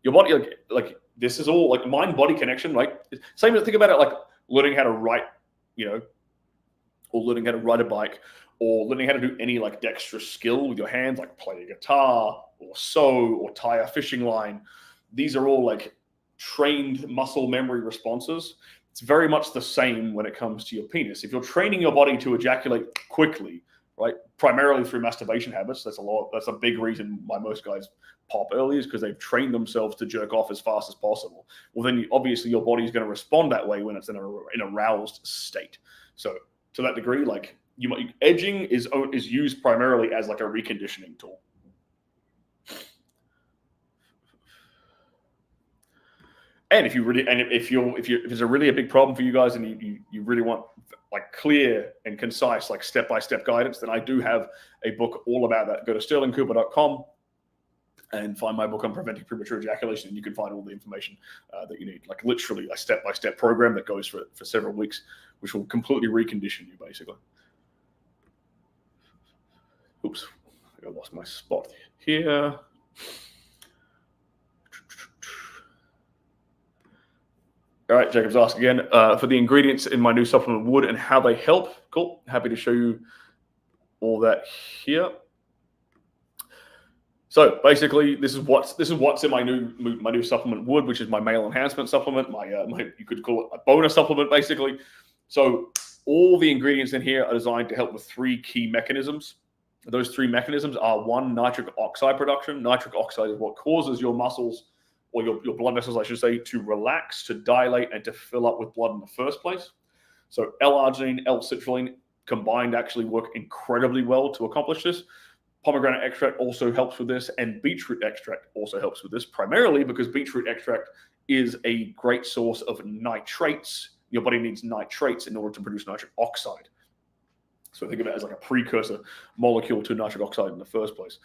Your body, like this is all like mind-body connection. Like same. Think about it like learning how to write, or learning how to ride a bike, or learning how to do any like dexterous skill with your hands, like play a guitar or sew or tie a fishing line. These are all like trained muscle memory responses. It's very much the same when it comes to your penis. If you're training your body to ejaculate quickly, right, primarily through masturbation habits, that's a big reason why most guys pop early, is because they've trained themselves to jerk off as fast as possible. Well, then obviously your body's going to respond that way when it's in an aroused state. So to that degree, like edging is used primarily as like a reconditioning tool. And if it's a really a big problem for you guys, and you really want like clear and concise, like step-by-step guidance, then I do have a book all about that. Go to sterlingcooper.com and find my book on preventing premature ejaculation, and you can find all the information that you need, like literally a step-by-step program that goes for several weeks, which will completely recondition you, basically. Oops, I lost my spot here. right, Jacob's asked again for the ingredients in my new supplement wood and how they help. Cool. Happy to show you all that here. So basically, this is what's in my new supplement wood, which is my male enhancement supplement. My you could call it a bonus supplement, basically. So all the ingredients in here are designed to help with three key mechanisms. Those three mechanisms are: one, nitric oxide production. Nitric oxide is what causes your muscles, or your blood vessels, I should say, to relax, to dilate, and to fill up with blood in the first place. So L-arginine, L-citrulline combined actually work incredibly well to accomplish this. Pomegranate extract also helps with this, and beetroot extract also helps with this, primarily because beetroot extract is a great source of nitrates. Your body needs nitrates in order to produce nitric oxide. So think of it as like a precursor molecule to nitric oxide in the first place.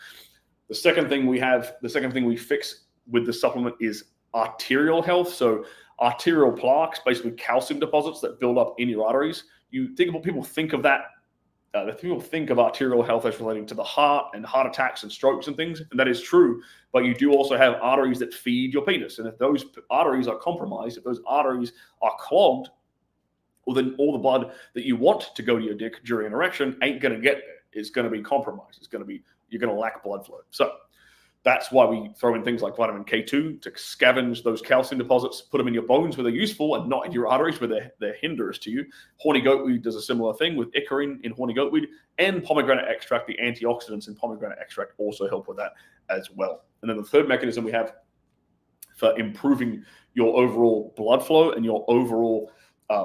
The second thing we fix with the supplement is arterial health. So arterial plaques, basically calcium deposits that build up in your arteries. People think of that. People think of arterial health as relating to the heart and heart attacks and strokes and things, and that is true. But you do also have arteries that feed your penis, and if those arteries are compromised, if those arteries are clogged, well, then all the blood that you want to go to your dick during an erection ain't going to get there. It's going to be compromised. You're going to lack blood flow. So that's why we throw in things like vitamin K2 to scavenge those calcium deposits, put them in your bones where they're useful and not in your arteries where they're hinders to you. Horny goatweed does a similar thing with icarin in horny goatweed, and pomegranate extract, the antioxidants in pomegranate extract also help with that as well. And then the third mechanism we have for improving your overall blood flow and your overall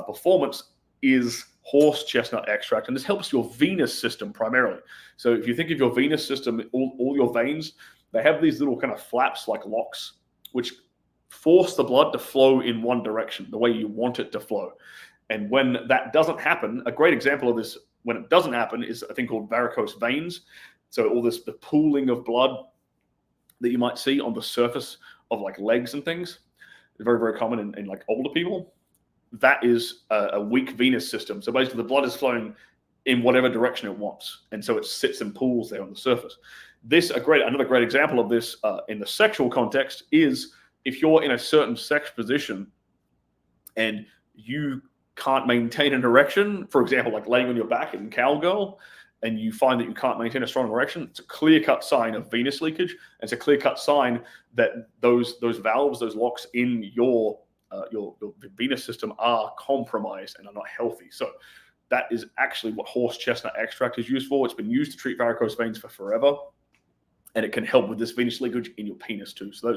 performance is horse chestnut extract, and this helps your venous system primarily. So if you think of your venous system, all your veins, they have these little kind of flaps like locks, which force the blood to flow in one direction, the way you want it to flow. And when that doesn't happen, a great example of this, when it doesn't happen, is a thing called varicose veins. So the pooling of blood that you might see on the surface of like legs and things is very, very common in like older people. That is a weak venous system. So basically the blood is flowing in whatever direction it wants. And so it sits in pools there on the surface. Another great example of this in the sexual context is if you're in a certain sex position and you can't maintain an erection, for example, like laying on your back in cowgirl, and you find that you can't maintain a strong erection, it's a clear-cut sign of venous leakage. And it's a clear-cut sign that those valves, those locks in your venous system are compromised and are not healthy. So that is actually what horse chestnut extract is used for. It's been used to treat varicose veins for forever, and it can help with this venous leakage in your penis too. So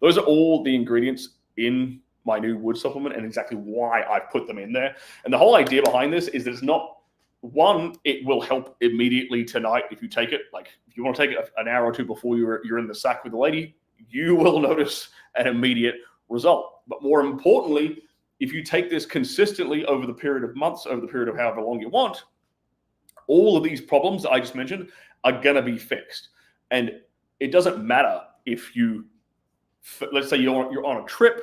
those are all the ingredients in my new wood supplement, and exactly why I put them in there. And the whole idea behind this is that it's not one, it will help immediately tonight if you take it. Like if you want to take it an hour or two before you're in the sack with the lady, you will notice an immediate result. But more importantly, if you take this consistently over the period of months, over the period of however long you want, all of these problems that I just mentioned are going to be fixed. And it doesn't matter if let's say you're on a trip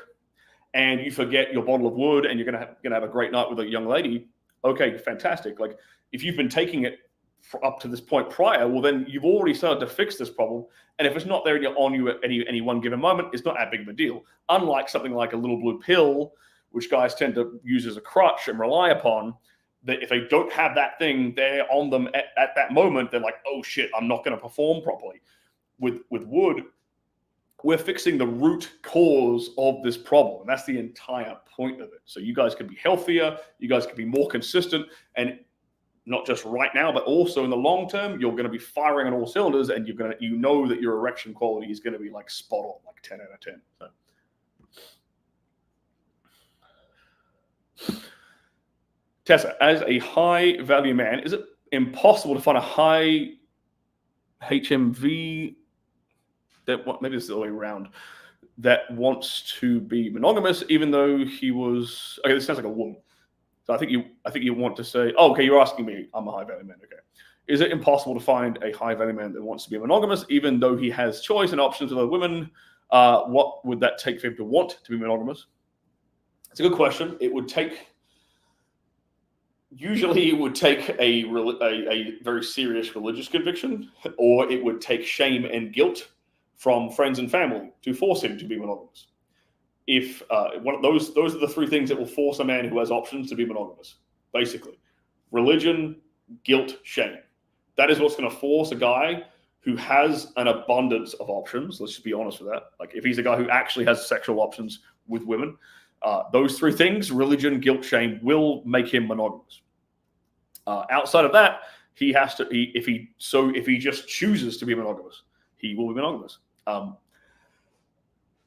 and you forget your bottle of wood and you're going to have a great night with a young lady. Okay, fantastic. Like if you've been taking it up to this point prior, well, then you've already started to fix this problem. And if it's not there on you at any one given moment, it's not that big of a deal. Unlike something like a little blue pill, which guys tend to use as a crutch and rely upon, that if they don't have that thing there on them at that moment, they're like, oh shit, I'm not going to perform properly. With wood, we're fixing the root cause of this problem. And that's the entire point of it. So you guys can be healthier, you guys can be more consistent, and not just right now, but also in the long term, you're going to be firing on all cylinders, and you know that your erection quality is going to be like spot on, like 10 out of 10. So. Tessa, as a high value man, is it impossible to find a high HMV maybe this is the other way around, that wants to be monogamous, even though he was, okay, this sounds like a woman. So I think you want to say, oh, okay, you're asking me, I'm a high value man. Okay. Is it impossible to find a high value man that wants to be monogamous, even though he has choice and options with other women? What would that take for him to want to be monogamous? It's a good question. Usually it would take a very serious religious conviction, or it would take shame and guilt from friends and family to force him to be monogamous. if one of those are the three things that will force a man who has options to be monogamous. Basically, religion, guilt, shame. That is what's going to force a guy who has an abundance of options. Let's just be honest with that. Like if he's a guy who actually has sexual options with women, those three things, religion, guilt, shame, will make him monogamous. Outside of that, he has to. If he just chooses to be monogamous, he will be monogamous.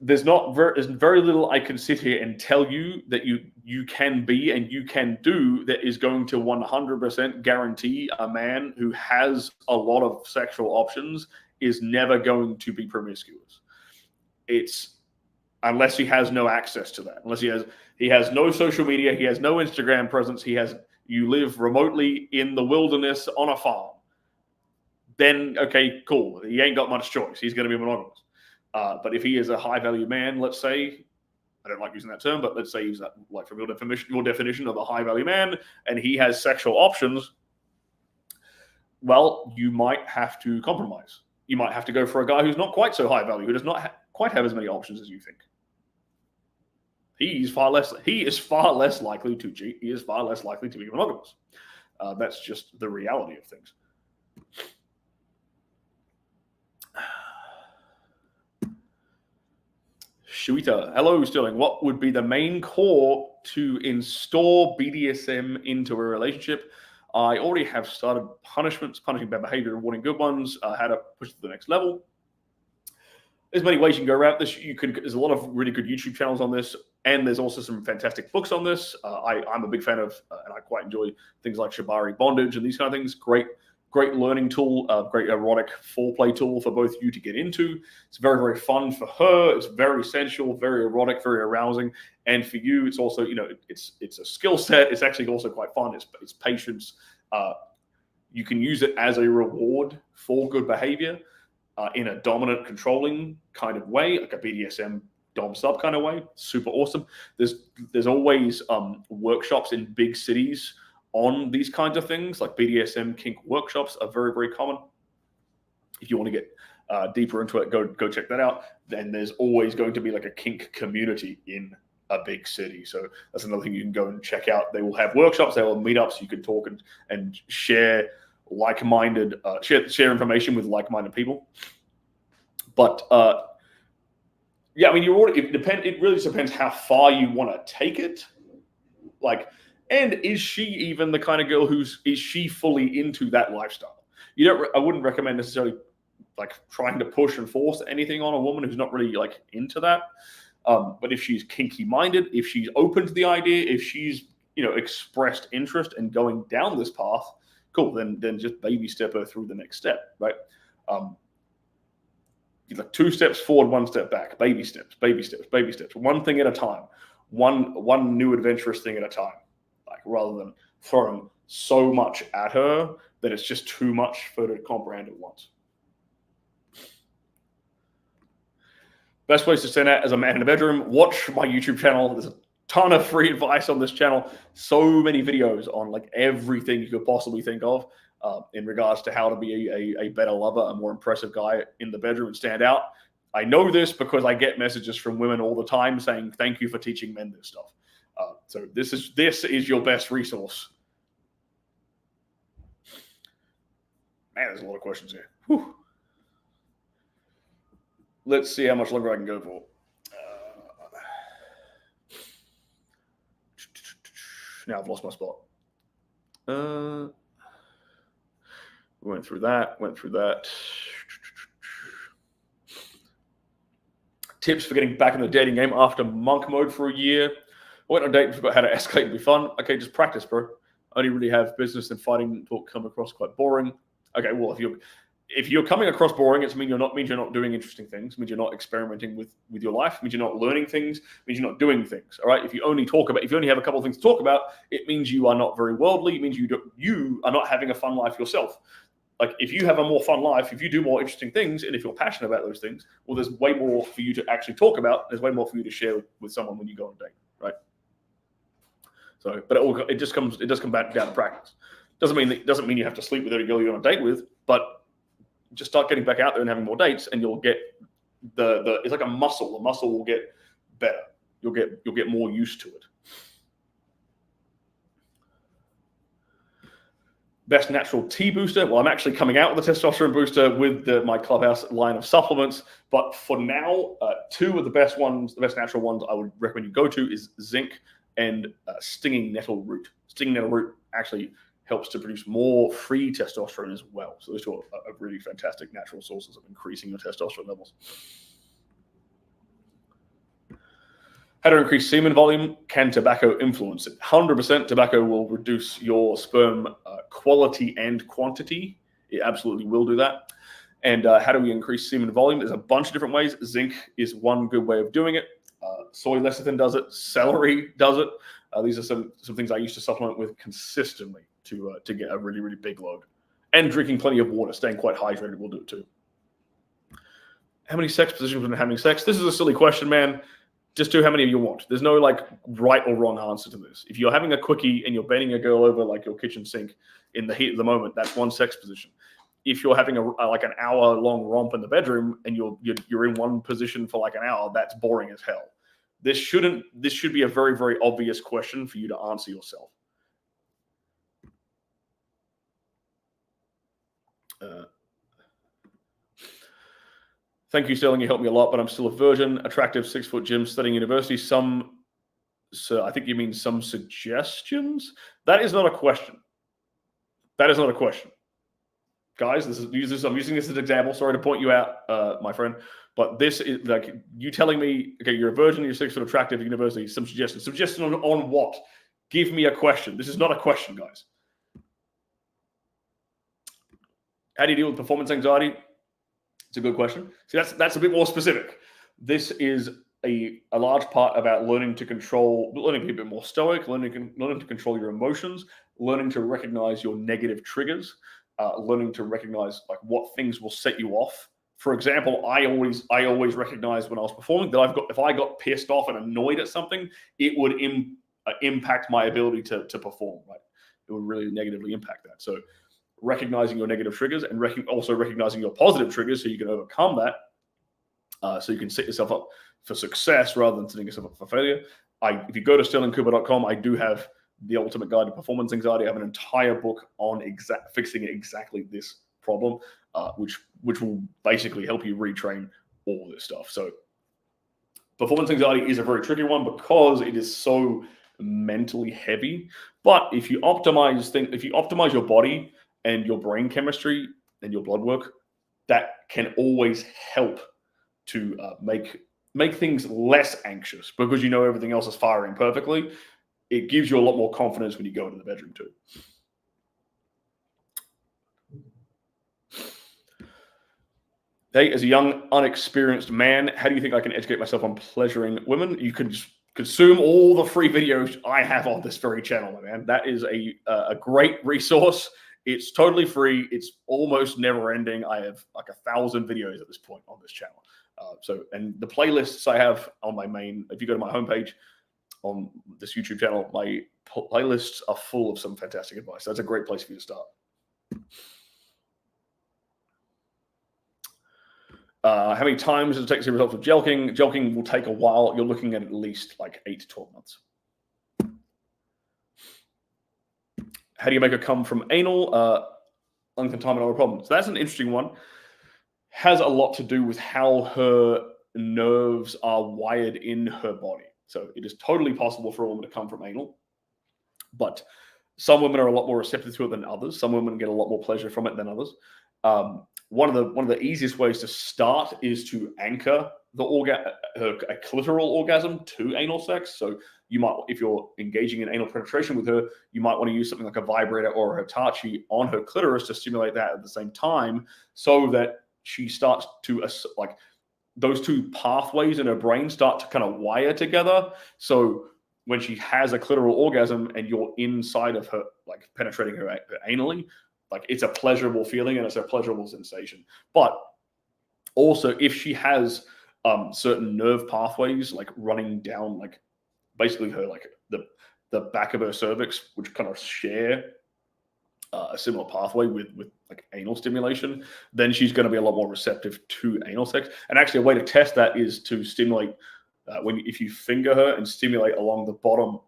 There's very little I can sit here and tell you that you can be and you can do that is going to 100% guarantee a man who has a lot of sexual options is never going to be promiscuous. It's unless he has no access to that, unless he has no social media, he has no Instagram presence, you live remotely in the wilderness on a farm. Then okay, cool. He ain't got much choice. He's going to be monogamous. But if he is a high-value man, let's say, I don't like using that term, but let's say he's like from your definition of a high-value man, and he has sexual options, well, you might have to compromise. You might have to go for a guy who's not quite so high-value, who does not quite have as many options as you think. He is far less likely to cheat. He is far less likely to be monogamous. That's just the reality of things. Shuita, hello Sterling. What would be the main core to install BDSM into a relationship? I already have started punishments, punishing bad behavior, rewarding good ones, how to push to the next level. There's many ways you can go around this. There's a lot of really good YouTube channels on this, and there's also some fantastic books on this. I'm a big fan of, and I quite enjoy things like Shibari bondage and these kind of things. Great learning tool, great erotic foreplay tool for both you to get into. It's very, very fun for her. It's very sensual, very erotic, very arousing. And for you, it's also, it's a skill set. It's actually also quite fun. It's patience. You can use it as a reward for good behavior in a dominant, controlling kind of way, like a BDSM dom sub kind of way. Super awesome. There's always workshops in big cities on these kinds of things, like BDSM kink workshops are very, very common. If you want to get deeper into it, go check that out. Then there's always going to be like a kink community in a big city. So that's another thing you can go and check out. They will have workshops, they will have meetups. You can talk and share like-minded, share information with like-minded people. But yeah, I mean, it really just depends how far you want to take it. And is she even the kind of girl is she fully into that lifestyle? I wouldn't recommend necessarily like trying to push and force anything on a woman who's not really like into that. But if she's kinky minded, if she's open to the idea, if she's expressed interest in going down this path, cool. Then just baby step her through the next step, right? Like 2 steps forward, 1 step back. Baby steps, baby steps, baby steps. One thing at a time. One new adventurous thing at a time. Rather than throwing so much at her that it's just too much for her to comprehend at once. Best place to stand out as a man in the bedroom, watch my YouTube channel. There's a ton of free advice on this channel. So many videos on like everything you could possibly think of in regards to how to be a better lover, a more impressive guy in the bedroom and stand out. I know this because I get messages from women all the time saying, thank you for teaching men this stuff. So this is your best resource. Man, there's a lot of questions here. Whew. Let's see how much longer I can go for. Now I've lost my spot. Went through that. Tips for getting back in the dating game after monk mode for a year. I went on a date and forgot how to escalate and be fun. Okay, just practice, bro. Only really have business and fighting talk come across quite boring. Okay, well, if you're coming across boring, it means you're not doing interesting things. It means you're not experimenting with your life. It means you're not learning things. It means you're not doing things. All right. If you only have a couple of things to talk about, it means you are not very worldly. It means you are not having a fun life yourself. Like if you have a more fun life, if you do more interesting things, and if you're passionate about those things, well, there's way more for you to actually talk about. There's way more for you to share with someone when you go on a date, right? So, but it does come back down to practice. Doesn't mean you have to sleep with every girl you're on a date with, but just start getting back out there and having more dates, and you'll get it's like a muscle. The muscle will get better. you'll get more used to it. Best natural T booster. Well, I'm actually coming out with the testosterone booster with my Clubhouse line of supplements. But for now, two of the best ones, the best natural ones I would recommend you go to is zinc and stinging nettle root. Stinging nettle root actually helps to produce more free testosterone as well. So those two are really fantastic natural sources of increasing your testosterone levels. How to increase semen volume? Can tobacco influence it? 100% tobacco will reduce your sperm quality and quantity. It absolutely will do that. And how do we increase semen volume? There's a bunch of different ways. Zinc is one good way of doing it. Soy lecithin does it. Celery does it. These are some things I used to supplement with consistently to get a really, really big load. And drinking plenty of water, staying quite hydrated will do it too. How many sex positions when having sex? This is a silly question, man. Just do how many you want. There's no like right or wrong answer to this. If you're having a quickie and you're bending a girl over like your kitchen sink in the heat of the moment, that's one sex position. If you're having like an hour-long romp in the bedroom and you're in one position for like an hour, that's boring as hell. This should be a very, very obvious question for you to answer yourself. Thank you, Sterling. You helped me a lot, but I'm still a virgin, attractive, 6-foot gym, studying university. So I think you mean some suggestions? That is not a question. That is not a question. Guys, I'm using this as an example. Sorry to point you out, my friend. But this is like you telling me, okay, you're a virgin, you're 6 foot attractive at university, some suggestions. Suggestion on what? Give me a question. This is not a question, guys. How do you deal with performance anxiety? It's a good question. See, that's a bit more specific. This is a large part about learning to be a bit more stoic, learning to control your emotions, learning to recognize your negative triggers, learning to recognize like what things will set you off. For example, I always recognized when I was performing that if I got pissed off and annoyed at something, it would impact my ability to perform. Right? It would really negatively impact that. So recognizing your negative triggers and also recognizing your positive triggers so you can overcome that, so you can set yourself up for success rather than setting yourself up for failure. If you go to sterlingcooper.com, I do have the ultimate guide to performance anxiety. I have an entire book on fixing exactly this problem, which will basically help you retrain all this stuff. So performance anxiety is a very tricky one because it is so mentally heavy. But if you optimize your body and your brain chemistry and your blood work, that can always help to make things less anxious because you know everything else is firing perfectly. It gives you a lot more confidence when you go into the bedroom too. Hey, as a young, unexperienced man, how do you think I can educate myself on pleasuring women? You can just consume all the free videos I have on this very channel, my man. That is a great resource. It's totally free. It's almost never ending. I have like 1,000 videos at this point on this channel. And the playlists I have on my main, if you go to my homepage on this YouTube channel, my playlists are full of some fantastic advice. That's a great place for you to start. How many times does it take to see results with jelking? Jelking will take a while. You're looking at least like 8 to 12 months. How do you make her come from anal? Length of time and other problems. So that's an interesting one. Has a lot to do with how her nerves are wired in her body. So it is totally possible for a woman to come from anal, but some women are a lot more receptive to it than others. Some women get a lot more pleasure from it than others. One of the easiest ways to start is to anchor a clitoral orgasm to anal sex. So you might, if you're engaging in anal penetration with her, you might want to use something like a vibrator or a Hitachi on her clitoris to stimulate that at the same time, so that she starts to like those two pathways in her brain start to kind of wire together. So when she has a clitoral orgasm and you're inside of her, like penetrating her anally, like it's a pleasurable feeling and it's a pleasurable sensation. But also if she has certain nerve pathways like running down, like basically her, like the back of her cervix, which kind of share a similar pathway with like anal stimulation, then she's going to be a lot more receptive to anal sex. And actually a way to test that is to stimulate If you finger her and stimulate along the bottom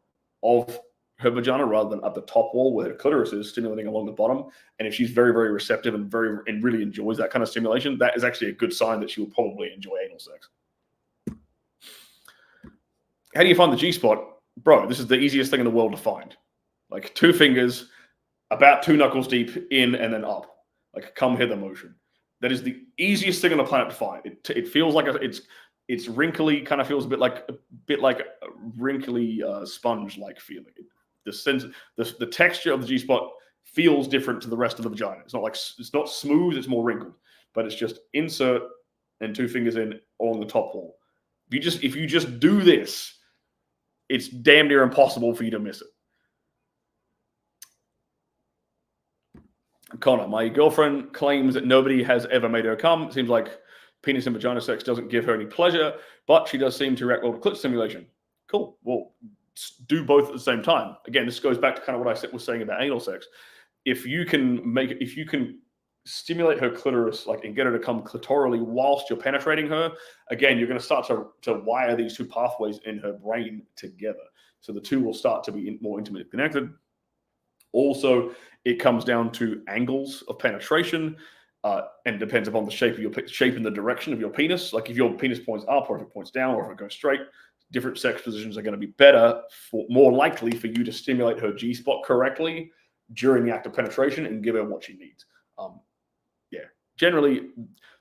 of her vagina rather than at the top wall where her clitoris is, stimulating along the bottom, and if she's very, very receptive and really enjoys that kind of stimulation, that is actually a good sign that she will probably enjoy anal sex. How do you find the G-spot? Bro, this is the easiest thing in the world to find. Like 2 fingers, about 2 knuckles deep, in and then up. Like come hither motion. That is the easiest thing on the planet to find. It feels like it's wrinkly, kind of feels a bit like a wrinkly sponge-like feeling. The texture of the G-spot feels different to the rest of the vagina. It's not smooth, it's more wrinkled. But it's just insert and 2 fingers in on the top wall. If you just do this, it's damn near impossible for you to miss it. Connor, my girlfriend claims that nobody has ever made her come. It seems like penis and vagina sex doesn't give her any pleasure, but she does seem to react well to clit stimulation. Cool. Well, do both at the same time. Again, this goes back to kind of what I was saying about anal sex. If you can stimulate her clitoris, and get her to come clitorally whilst you're penetrating her, again, you're going to start to wire these 2 pathways in her brain together. So the 2 will start to be more intimately connected. Also, it comes down to angles of penetration, and depends upon the shape and the direction of your penis. Like if your penis points up, or if it points down, or if it goes straight, different sex positions are going to be more likely for you to stimulate her G-spot correctly during the act of penetration and give her what she needs. Generally,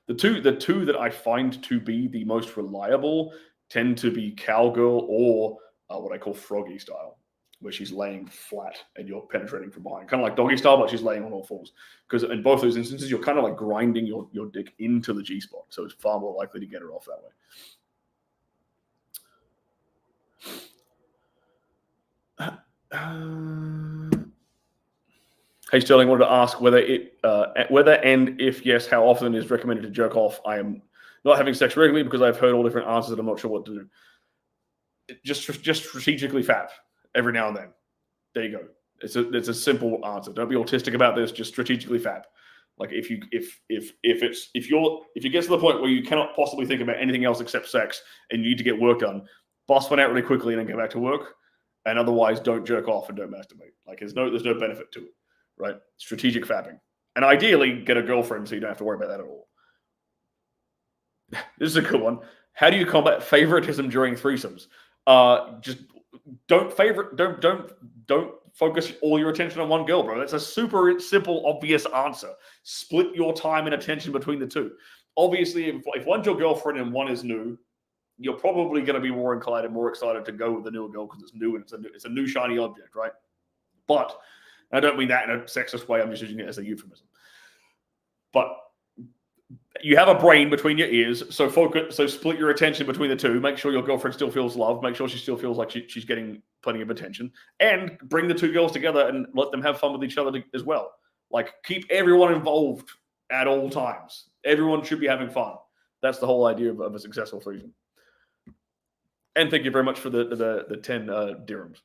the two that I find to be the most reliable tend to be cowgirl or what I call froggy style, where she's laying flat and you're penetrating from behind, kind of like doggy style, but she's laying on all fours. Because in both those instances, you're kind of like grinding your dick into the G-spot, so it's far more likely to get her off that way. Hey Sterling, wanted to ask whether and if yes, how often is recommended to jerk off. I am not having sex regularly because I've heard all different answers and I'm not sure what to do. Just strategically fap every now and then. There you go. It's a simple answer. Don't be autistic about this. Just strategically fap. Like if you get to the point where you cannot possibly think about anything else except sex and you need to get work done, bust one out really quickly and then go back to work. And otherwise, don't jerk off and don't masturbate. Like there's no benefit to it. Right? Strategic fapping. And ideally, get a girlfriend so you don't have to worry about that at all. This is a good one. How do you combat favoritism during threesomes? Just don't focus all your attention on one girl, bro. That's a super simple, obvious answer. Split your time and attention between the 2. Obviously, if one's your girlfriend and one is new, you're probably going to be more inclined and more excited to go with the newer girl because it's new and it's a new shiny object, right? But I don't mean that in a sexist way. I'm just using it as a euphemism. But you have a brain between your ears, so split your attention between the 2. Make sure your girlfriend still feels loved. Make sure she still feels like she's getting plenty of attention. And bring the 2 girls together and let them have fun with each other as well. Like, keep everyone involved at all times. Everyone should be having fun. That's the whole idea of a successful threesome. And thank you very much for the 10 dirhams.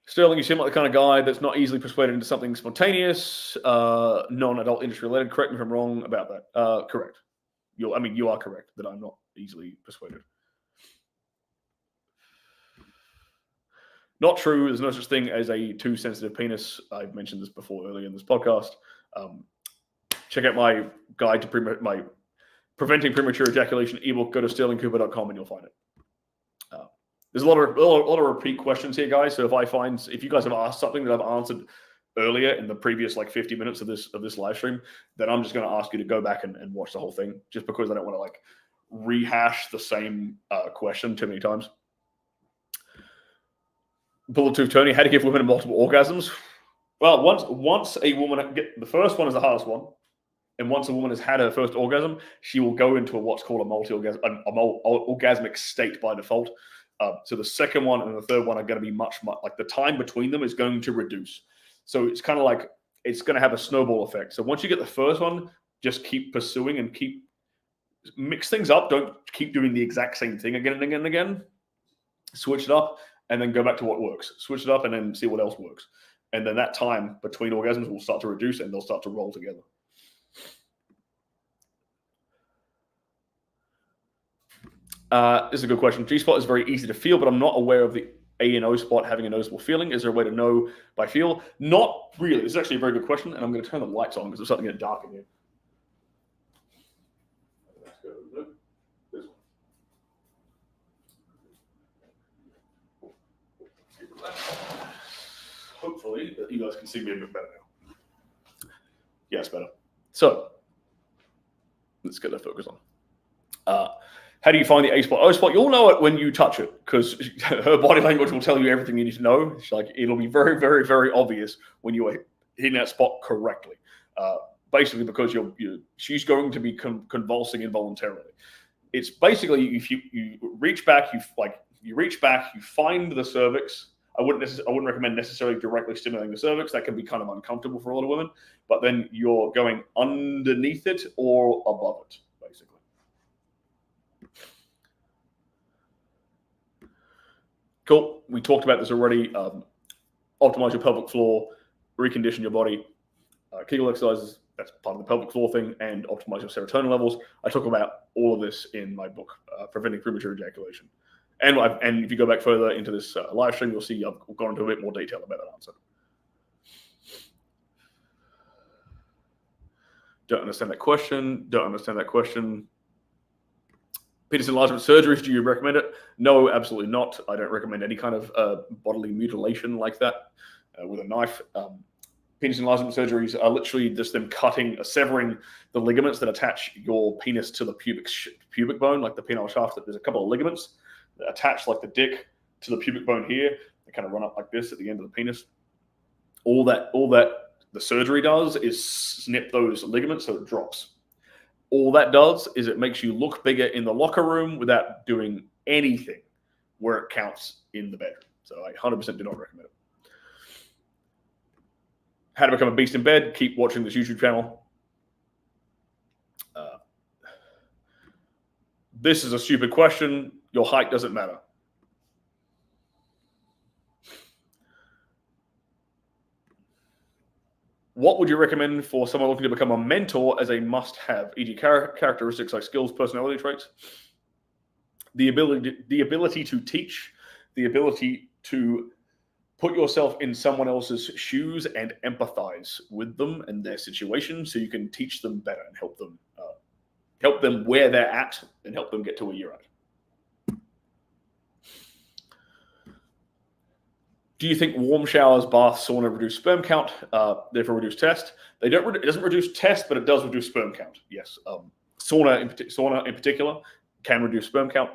Sterling, you seem like the kind of guy that's not easily persuaded into something spontaneous, non-adult industry related. Correct me if I'm wrong about that. Correct. You are correct that I'm not easily persuaded. Not true. There's no such thing as a too sensitive penis. I've mentioned this before earlier in this podcast. Check out my guide to my preventing premature ejaculation ebook. Go to sterlingcooper.com and you'll find it. There's a lot of repeat questions here, guys. So if you guys have asked something that I've answered earlier in the previous 50 minutes of this live stream, then I'm just going to ask you to go back and watch the whole thing, just because I don't want to rehash the same question too many times. Bullet Tony, how to give women multiple orgasms? Well, once a woman the first one is the hardest one, and once a woman has had her first orgasm, she will go into what's called a orgasmic state by default. So the second one and the third one are going to be much the time between them is going to reduce. So it's kind of it's going to have a snowball effect. So once you get the first one, just keep pursuing and mix things up. Don't keep doing the exact same thing again and again and again. Switch it up and then go back to what works. Switch it up and then see what else works. And then that time between orgasms will start to reduce and they'll start to roll together. This is a good question. Gspot is very easy to feel, but I'm not aware of the A and O spot having a noticeable feeling. Is there a way to know by feel? Not really. This is actually a very good question, and I'm going to turn the lights on because it's starting to get dark in here. Let's go this one. Hopefully, you guys can see me a bit better now. Yes, better. So, let's get the focus on. How do you find the A spot, O spot? You'll know it when you touch it because her body language will tell you everything you need to know. It's like it'll be very, very, very obvious when you are hitting that spot correctly. Basically, because she's going to be convulsing involuntarily. It's basically if you reach back, you find the cervix. I wouldn't recommend necessarily directly stimulating the cervix. That can be kind of uncomfortable for a lot of women. But then you're going underneath it or above it, basically. Cool. We talked about this already. Optimize your pelvic floor, recondition your body. Kegel exercises, that's part of the pelvic floor thing, and optimize your serotonin levels. I talk about all of this in my book, Preventing Premature Ejaculation. And if you go back further into this live stream, you'll see I've gone into a bit more detail about that answer. Don't understand that question. Penis enlargement surgeries, do you recommend it? No, absolutely not. I don't recommend any kind of bodily mutilation like that with a knife. Penis enlargement surgeries are literally just them severing the ligaments that attach your penis to the pubic bone, like the penile shaft. There's a couple of ligaments that attach like the dick to the pubic bone here. They kind of run up like this at the end of the penis. All that the surgery does is snip those ligaments so it drops. All that does is it makes you look bigger in the locker room without doing anything where it counts in the bedroom. So I 100% do not recommend it. How to become a beast in bed? Keep watching this YouTube channel. This is a stupid question. Your height doesn't matter. What would you recommend for someone looking to become a mentor as a must-have, e.g. characteristics like skills, personality traits? The ability to teach, the ability to put yourself in someone else's shoes and empathize with them and their situation so you can teach them better and help them where they're at and help them get to where you're at. Do you think warm showers, baths, sauna reduce sperm count, therefore reduce test? It doesn't reduce test, but it does reduce sperm count. Yes. Sauna in particular can reduce sperm count.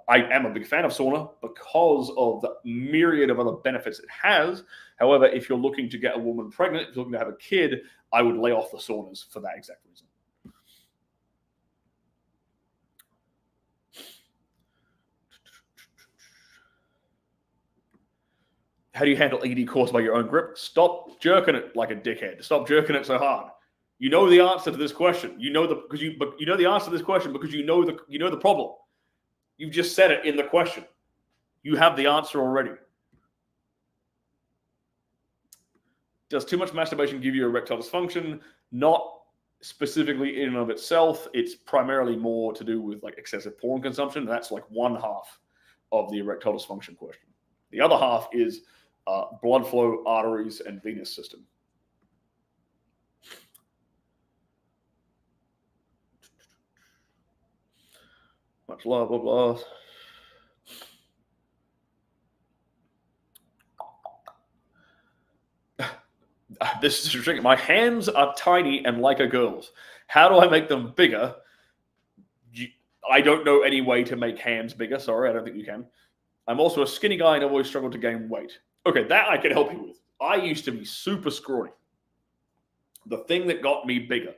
I am a big fan of sauna because of the myriad of other benefits it has. However, if you're looking to get a woman pregnant, if you're looking to have a kid, I would lay off the saunas for that exact reason. How do you handle ED caused by your own grip? Stop jerking it like a dickhead. Stop jerking it so hard. You know the answer to this question. You know the answer to this question because you know the problem. You've just said it in the question. You have the answer already. Does too much masturbation give you erectile dysfunction? Not specifically in and of itself. It's primarily more to do with like excessive porn consumption. That's like one half of the erectile dysfunction question. The other half is blood flow, arteries, and venous system. Much love, blah, blah. This is tricky. My hands are tiny and like a girl's. How do I make them bigger? I don't know any way to make hands bigger. Sorry, I don't think you can. I'm also a skinny guy and I've always struggled to gain weight. Okay, that I can help you with. I used to be super scrawny. The thing that got me bigger,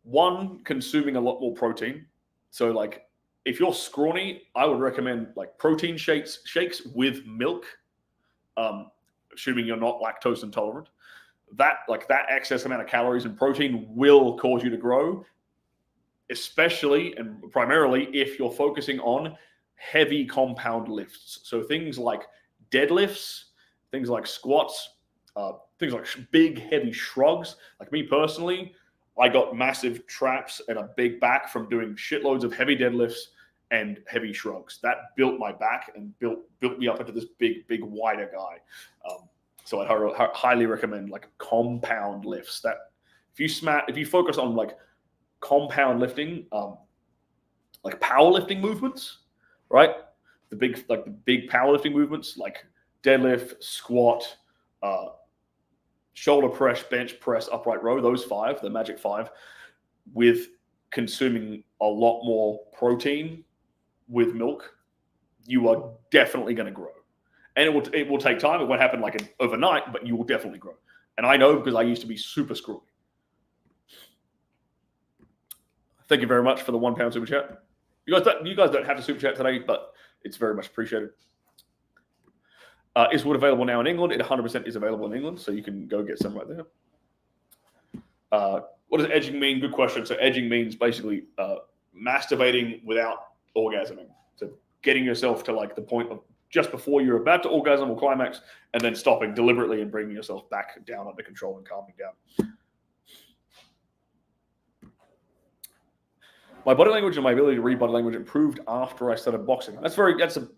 one, consuming a lot more protein. So like if you're scrawny, I would recommend like protein shakes with milk, assuming you're not lactose intolerant. That excess amount of calories and protein will cause you to grow, especially and primarily if you're focusing on heavy compound lifts. So things like deadlifts, things like squats, things like big heavy shrugs. Like me personally, I got massive traps and a big back from doing shitloads of heavy deadlifts and heavy shrugs. That built my back and built me up into this big wider guy. So I'd highly recommend like compound lifts. That if you focus on like compound lifting, like powerlifting movements, right? The big powerlifting movements like deadlift, squat, shoulder press, bench press, upright row, those 5, the magic 5, with consuming a lot more protein with milk, you are definitely going to grow. And it will take time. It won't happen like overnight, but you will definitely grow. And I know because I used to be super screwy. Thank you very much for the £1 super chat. You guys don't have to super chat today, but it's very much appreciated. Is wood available now in England? It 100% is available in England, so you can go get some right there. What does edging mean? Good question. So edging means basically masturbating without orgasming. So getting yourself to like the point of just before you're about to orgasm or climax, and then stopping deliberately and bringing yourself back down under control and calming down. My body language and my ability to read body language improved after I started boxing.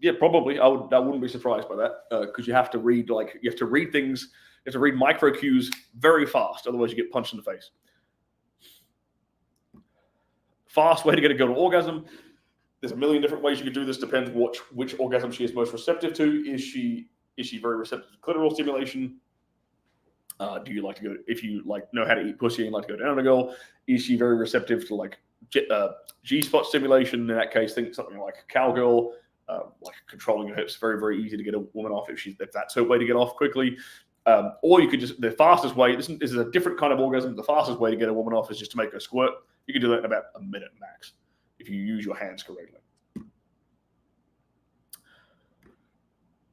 Yeah, probably. I wouldn't be surprised by that because you have to read things. You have to read micro cues very fast, otherwise you get punched in the face. Fast way to get a girl to orgasm. There's a million different ways you could do this. Depends which orgasm she is most receptive to. Is she very receptive to clitoral stimulation? Do you like to go, if you like know how to eat pussy and like to go down on a girl? Is she very receptive to like Gspot stimulation? In that case, think something like a cowgirl, like controlling her hips. Very, very easy to get a woman off if that's her way to get off quickly. Or you could just, the fastest way, this is a different kind of orgasm. The fastest way to get a woman off is just to make her squirt. You can do that in about a minute max if you use your hands correctly.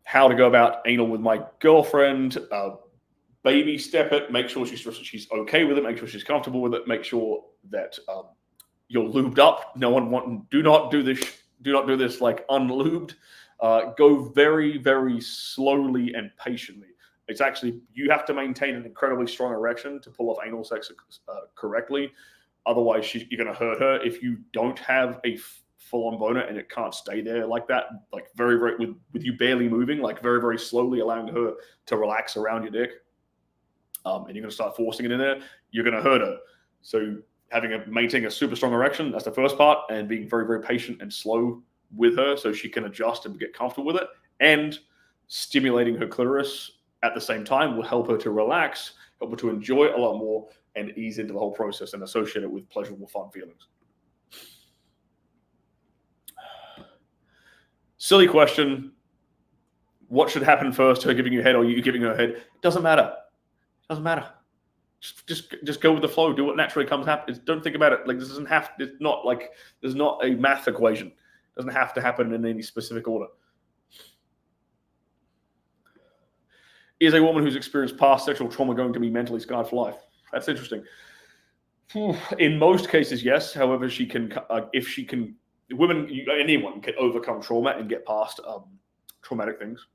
How to go about anal with my girlfriend. Baby step it. Make sure she's okay with it. Make sure she's comfortable with it. Make sure that you're lubed up. Do not do this like unlubed. Go very, very slowly and patiently. It's actually, you have to maintain an incredibly strong erection to pull off anal sex correctly. Otherwise, you're going to hurt her. If you don't have a full-on boner and it can't stay there like that, like very, very, with you barely moving, like very, very slowly allowing her to relax around your dick, and you're going to start forcing it in there, you're going to hurt her. So maintaining a super strong erection, that's the first part, and being very, very patient and slow with her so she can adjust and get comfortable with it, and stimulating her clitoris at the same time will help her to relax, help her to enjoy it a lot more, and ease into the whole process and associate it with pleasurable, fun feelings. Silly question. What should happen first, her giving you head or you giving her head? It doesn't matter. Just go with the flow. Do what naturally comes happen. Don't think about it. Like, this doesn't have. It's not like there's not a math equation. It doesn't have to happen in any specific order. Is a woman who's experienced past sexual trauma going to be mentally scarred for life? That's interesting. In most cases, yes. However, she can, if she can, anyone can overcome trauma and get past traumatic things.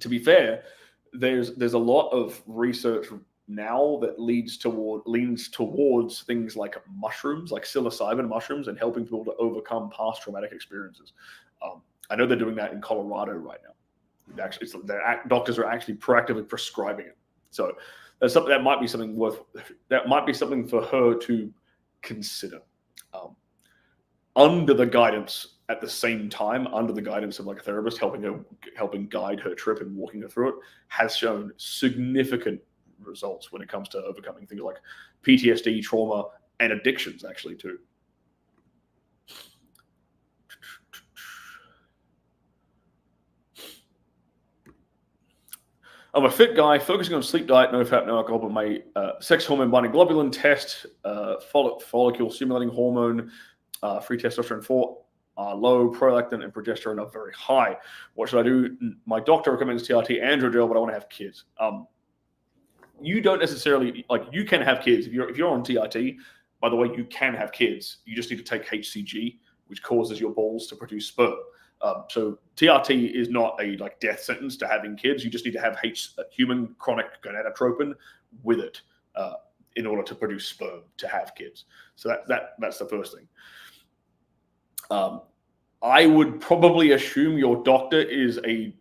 To be fair, there's a lot of research now that leans towards things like mushrooms, like psilocybin mushrooms, and helping people to overcome past traumatic experiences. I know they're doing that in Colorado right now. Actually, doctors are actually proactively prescribing it. So that might be something for her to consider. Under the guidance at the same time, under the guidance of like a therapist helping guide her trip and walking her through it, has shown significant results when it comes to overcoming things like PTSD, trauma, and addictions actually too. I'm a fit guy focusing on sleep, diet, no fat, no alcohol, but my sex hormone binding globulin test, follicle stimulating hormone, free testosterone 4 are low, prolactin and progesterone are very high. What should I do? My doctor recommends TRT, androgel, but I want to have kids. You don't necessarily, like, you can have kids. If you're on TRT, by the way, you can have kids. You just need to take HCG, which causes your balls to produce sperm. So TRT is not a like death sentence to having kids. You just need to have human chronic gonadotropin with it in order to produce sperm to have kids. So that's the first thing. I would probably assume your doctor is a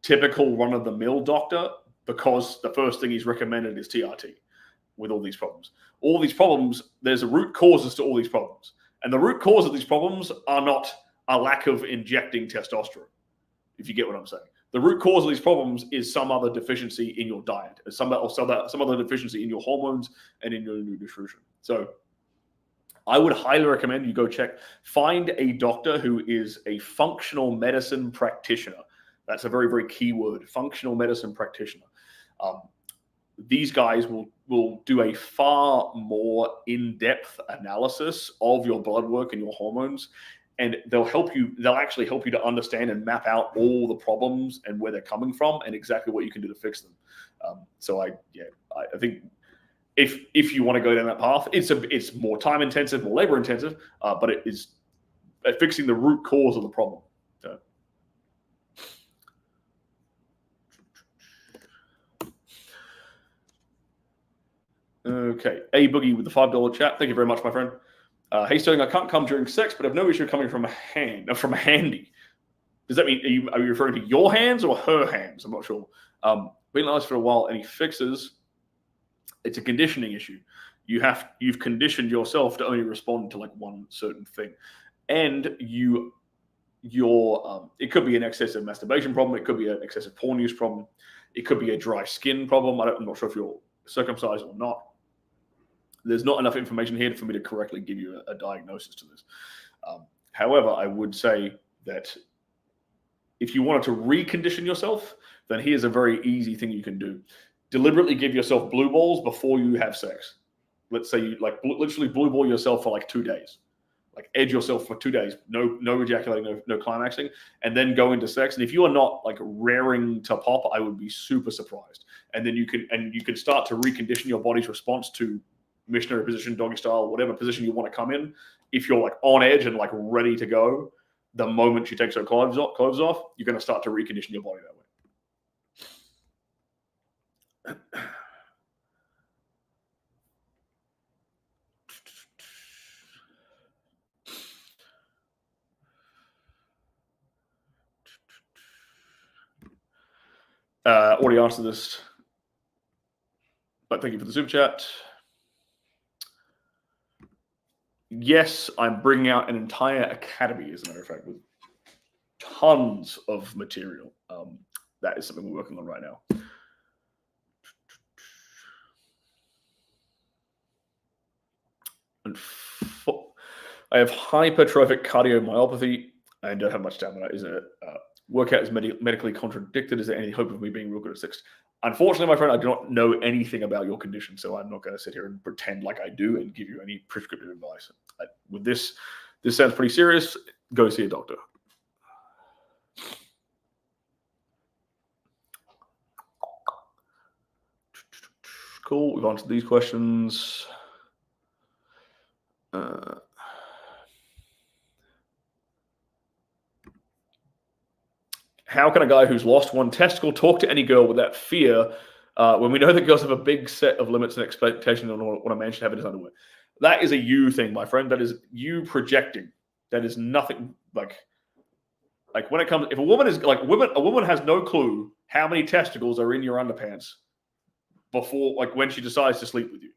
typical run-of-the-mill doctor, because the first thing he's recommended is TRT with all these problems. All these problems, there's a root causes to all these problems. And the root cause of these problems are not a lack of injecting testosterone, if you get what I'm saying. The root cause of these problems is some other deficiency in your diet, some other deficiency in your hormones and in your nutrition. So I would highly recommend you go find a doctor who is a functional medicine practitioner. That's a very, very key word, functional medicine practitioner. These guys will do a far more in-depth analysis of your blood work and your hormones, and they'll actually help you to understand and map out all the problems and where they're coming from and exactly what you can do to fix them. So I think if you want to go down that path, it's more time intensive, more labor intensive, but it is fixing the root cause of the problem. So. Okay, A Boogie with the $5 chat. Thank you very much, my friend. Hey Sterling, I can't come during sex, but I have no issue coming from a handy. Does that mean are you referring to your hands or her hands? I'm not sure. Been like this for a while, and he fixes. It's a conditioning issue. You've conditioned yourself to only respond to like one certain thing, and it could be an excessive masturbation problem. It could be an excessive porn use problem. It could be a dry skin problem. I'm not sure if you're circumcised or not. There's not enough information here for me to correctly give you a diagnosis to this. However, I would say that if you wanted to recondition yourself, then here's a very easy thing you can do. Deliberately give yourself blue balls before you have sex. Let's say you literally blue ball yourself for like 2 days. Like edge yourself for 2 days, no ejaculating, no climaxing, and then go into sex. And if you are not like raring to pop, I would be super surprised. And then you can start to recondition your body's response to missionary position, doggy style, whatever position you want to come in. If you're like on edge and like ready to go, the moment she takes her clothes off, you're going to start to recondition your body that way. Already answered this, but thank you for the super chat. Yes, I'm bringing out an entire academy, as a matter of fact, with tons of material. That is something we're working on right now. And I have hypertrophic cardiomyopathy. I don't have much stamina. Is it workout is medically contradicted? Is there any hope of me being real good at sex? Unfortunately, my friend, I do not know anything about your condition, so I'm not going to sit here and pretend like I do and give you any prescriptive advice. With this sounds pretty serious. Go see a doctor. Cool. We've answered these questions. How can a guy who's lost one testicle talk to any girl without fear when we know that girls have a big set of limits and expectations on what a man should have in his underwear? That is a you thing, my friend. That is you projecting. That is nothing like when it comes. If a woman has no clue how many testicles are in your underpants before, like when she decides to sleep with you.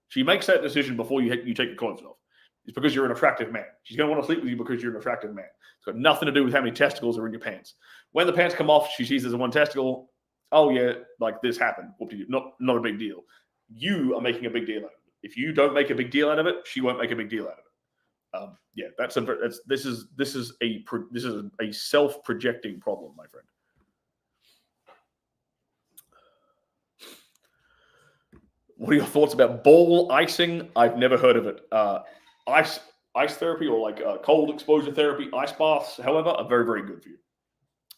She makes that decision before you take your clothes off. It's because you're an attractive man. She's going to want to sleep with you because you're an attractive man. It's got nothing to do with how many testicles are in your pants. When the pants come off, she sees there's one testicle. Oh yeah, like this happened. Not a big deal. You are making a big deal out of it. If you don't make a big deal out of it, she won't make a big deal out of it. This is a self-projecting problem, my friend. What are your thoughts about ball icing? I've never heard of it. Ice therapy or like cold exposure therapy, ice baths, however, are very, very good for you.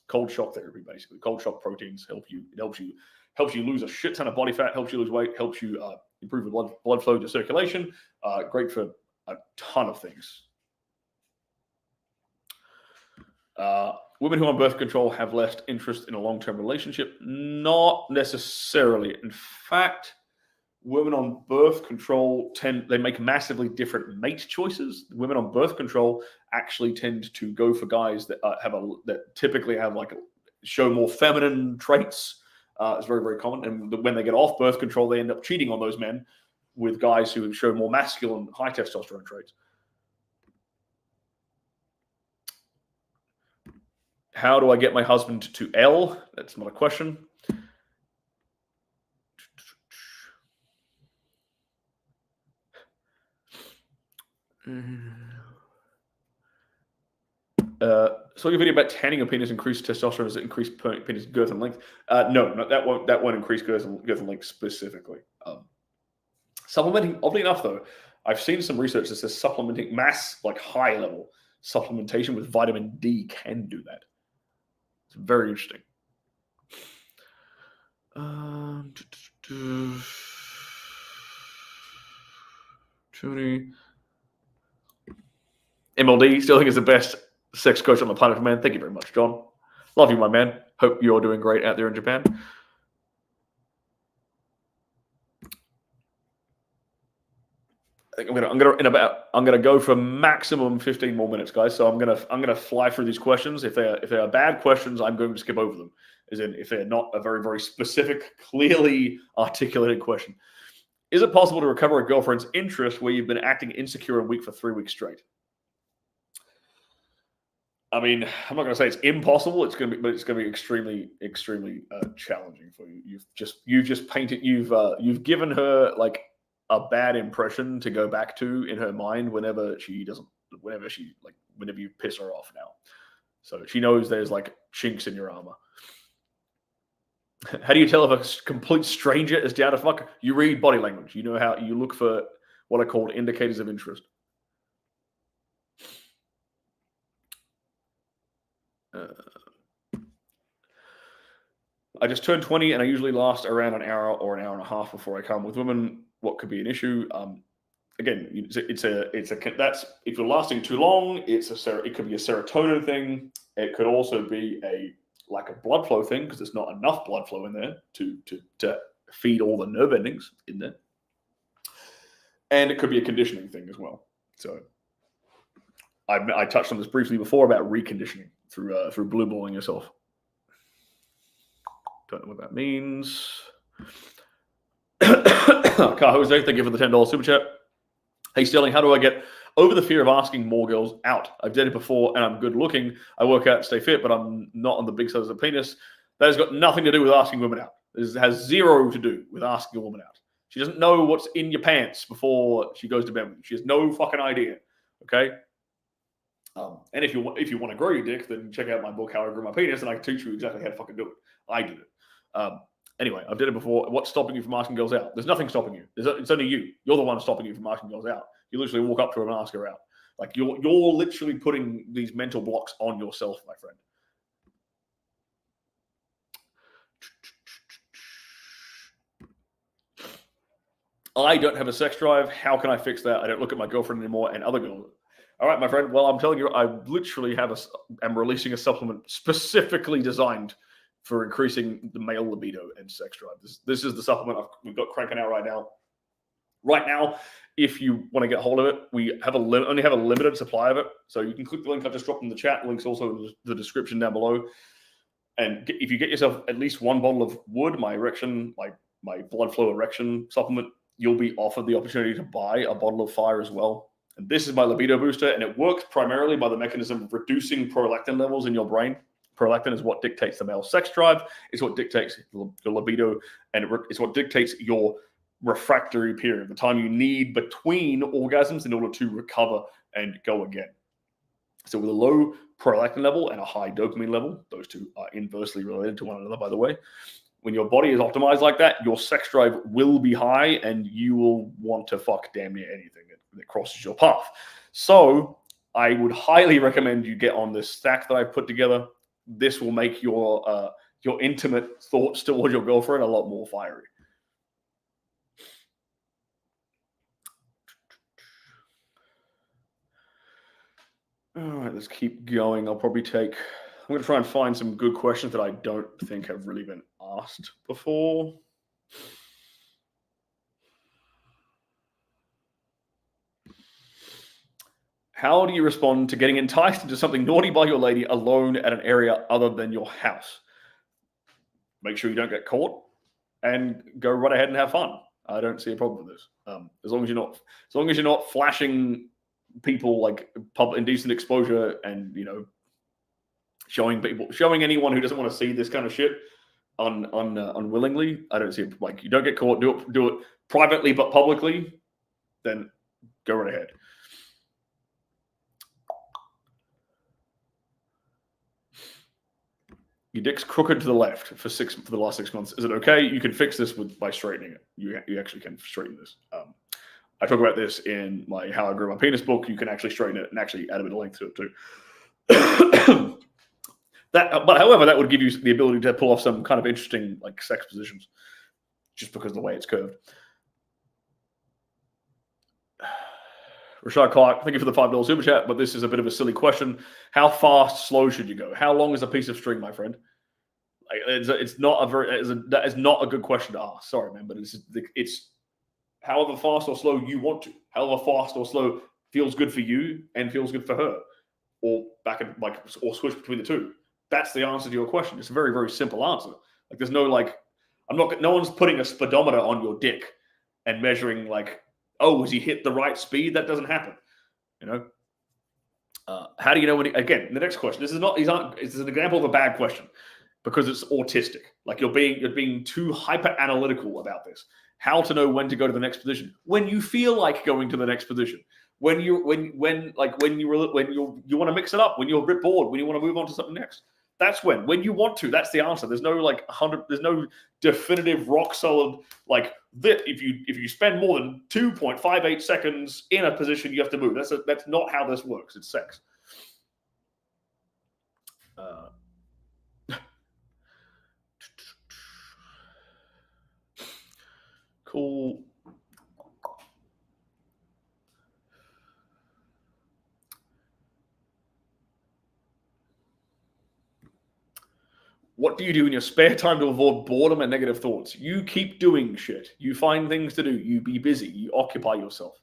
Cold shock therapy, basically. Cold shock proteins help you. It helps you lose a shit ton of body fat, helps you lose weight, helps you improve the blood flow to circulation. Great for a ton of things. Women who are on birth control have less interest in a long-term relationship. Not necessarily. In fact, women on birth control they make massively different mate choices. Women on birth control actually tend to go for guys that that typically have show more feminine traits. It's very, very common. And when they get off birth control, they end up cheating on those men with guys who show more masculine, high testosterone traits. How do I get my husband to L? That's not a question. So your video about tanning your penis increased testosterone. Does it increase penis girth and length? No, that won't increase girth and length specifically. Supplementing, oddly enough, though, I've seen some research that says supplementing high level supplementation with vitamin D can do that. It's very interesting. MLD still think is the best sex coach on the planet, man. Thank you very much, John. Love you, my man. Hope you're doing great out there in Japan. I think I'm gonna go for maximum 15 more minutes, guys. So I'm gonna fly through these questions. If they are bad questions, I'm going to skip over them. As in, if they're not a very, very specific, clearly articulated question. Is it possible to recover a girlfriend's interest where you've been acting insecure and weak for 3 weeks straight? I mean, I'm not going to say it's impossible. It's going to be extremely, extremely challenging for you. You've given her like a bad impression to go back to in her mind whenever you piss her off now. So she knows there's like chinks in your armor. How do you tell if a complete stranger is down to fuck? You read body language. You know how you look for what are called indicators of interest. I just turned 20 and I usually last around an hour or an hour and a half before I come. With women, what could be an issue? Again, that's if you're lasting too long, it could be a serotonin thing. It could also be a lack of blood flow thing because there's not enough blood flow in there to feed all the nerve endings in there. And it could be a conditioning thing as well. So I touched on this briefly before about reconditioning through blue balling yourself. Don't know what that means. Car Jose, thank you for the $10 super chat. Hey Sterling, how do I get over the fear of asking more girls out? I've dated before and I'm good looking. I work out to stay fit, but I'm not on the big size of the penis. That has got nothing to do with asking women out. This has zero to do with asking a woman out. She doesn't know what's in your pants before she goes to bed with you. She has no fucking idea. Okay? And if you want to grow your dick, then check out my book, How I Grew My Penis, and I can teach you exactly how to fucking do it. I did it. Anyway, I've did it before. What's stopping you from asking girls out? There's nothing stopping you. It's only you. You're the one stopping you from asking girls out. You literally walk up to her and ask her out. Like you're literally putting these mental blocks on yourself, my friend. I don't have a sex drive. How can I fix that? I don't look at my girlfriend anymore and other girls. All right, my friend. Well, I'm telling you, I literally am releasing a supplement specifically designed for increasing the male libido and sex drive. This is the supplement we've got cranking out right now. Right now, if you want to get a hold of it, we only have a limited supply of it. So you can click the link I just dropped in the chat. The link's also in the description down below. And if you get yourself at least one bottle of wood, my blood flow erection supplement, you'll be offered the opportunity to buy a bottle of fire as well. And this is my libido booster, and it works primarily by the mechanism of reducing prolactin levels in your brain. Prolactin is what dictates the male sex drive. It's what dictates the libido, and it's what dictates your refractory period, the time you need between orgasms in order to recover and go again. So with a low prolactin level and a high dopamine level, those two are inversely related to one another, by the way. When your body is optimized like that, your sex drive will be high and you will want to fuck damn near anything that crosses your path. So I would highly recommend you get on this stack that I put together. This will make your intimate thoughts towards your girlfriend a lot more fiery. All right, let's keep going. I'm going to try and find some good questions that I don't think have really been asked before. How do you respond to getting enticed into something naughty by your lady alone at an area other than your house? Make sure you don't get caught and go right ahead and have fun. I don't see a problem with this. As long as you're not flashing people like indecent exposure and showing anyone who doesn't want to see this kind of shit unwillingly. I don't see it. Like, you don't get caught. Do it privately but publicly. Then go right ahead. Your dick's crooked to the left for the last 6 months. Is it okay? You can fix this by straightening it. You actually can straighten this. I talk about this in my How I Grew My Penis book. You can actually straighten it and actually add a bit of length to it too. But however, that would give you the ability to pull off some kind of interesting like sex positions, just because of the way it's curved. Rashad Clark, thank you for the $5 super chat, but this is a bit of a silly question. How fast, slow should you go? How long is a piece of string, my friend? Like, that is not a good question to ask. Sorry, man, but it's however fast or slow you want to. However fast or slow feels good for you and feels good for her, or or switch between the two. That's the answer to your question. It's a very, very simple answer. Like, there's no no one's putting a speedometer on your dick and measuring has he hit the right speed? That doesn't happen. How do you know when? Again, the next question. This is an example of a bad question because it's autistic. Like, you're being too hyper analytical about this. How to know when to go to the next position? When you feel like going to the next position. When you want to mix it up. When you're a bit bored. When you want to move on to something next. That's when you want to. That's the answer. There's no there's no definitive rock solid that if you spend more than 2.58 seconds in a position, you have to move. That's not how this works. It's sex. Cool. What do you do in your spare time to avoid boredom and negative thoughts? You keep doing shit. You find things to do. You be busy. You occupy yourself.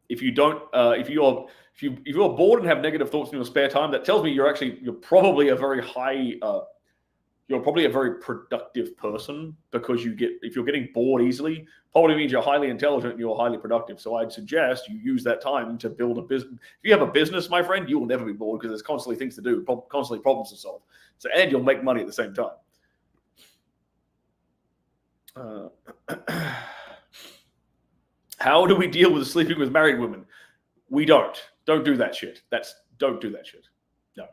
If you're bored and have negative thoughts in your spare time, that tells me you're probably a very productive person, because if you're getting bored easily, probably means you're highly intelligent and you're highly productive. So I'd suggest you use that time to build a business. If you have a business, my friend, you will never be bored, because there's constantly things to do, constantly problems to solve. And you'll make money at the same time. How do we deal with sleeping with married women? We don't do that shit. Don't do that shit. No.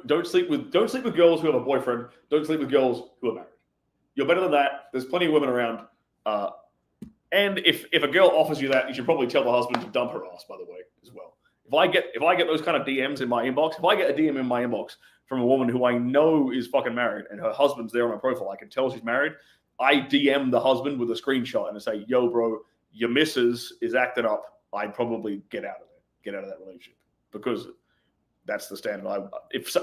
Don't sleep with girls who have a boyfriend. Don't sleep with girls who are married. You're better than that. There's plenty of women around. And if a girl offers you that, you should probably tell the husband to dump her ass, by the way, as well. If I get those kind of DMs in my inbox, if I get a DM in my inbox from a woman who I know is fucking married and her husband's there on her profile, I can tell she's married, I DM the husband with a screenshot and I say, yo, bro, your missus is acting up. I'd probably get out of that relationship, because that's the standard.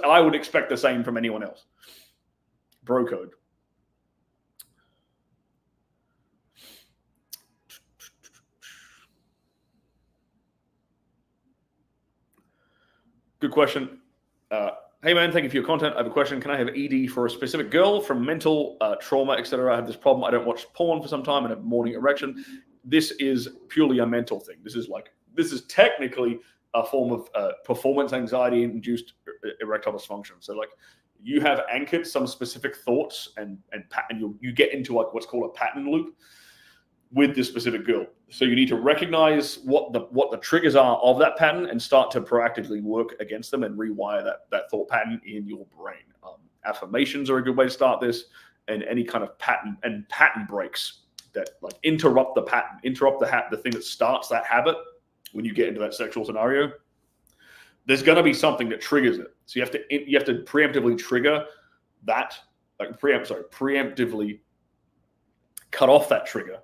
I would expect the same from anyone else. Bro code. Good question. Hey man, thank you for your content. I have a question. Can I have ED for a specific girl from mental trauma, etc.? I have this problem. I don't watch porn for some time and have morning erection. This is purely a mental thing. This is technically a form of performance anxiety induced erectile dysfunction. So you have anchored some specific thoughts and you get into what's called a pattern loop with this specific girl. So you need to recognize what the triggers are of that pattern and start to proactively work against them and rewire that thought pattern in your brain. Affirmations are a good way to start this, and any kind of pattern breaks that interrupt the pattern, the thing that starts that habit when you get into that sexual scenario. There's going to be something that triggers it. So you have to preemptively trigger that, preemptively cut off that trigger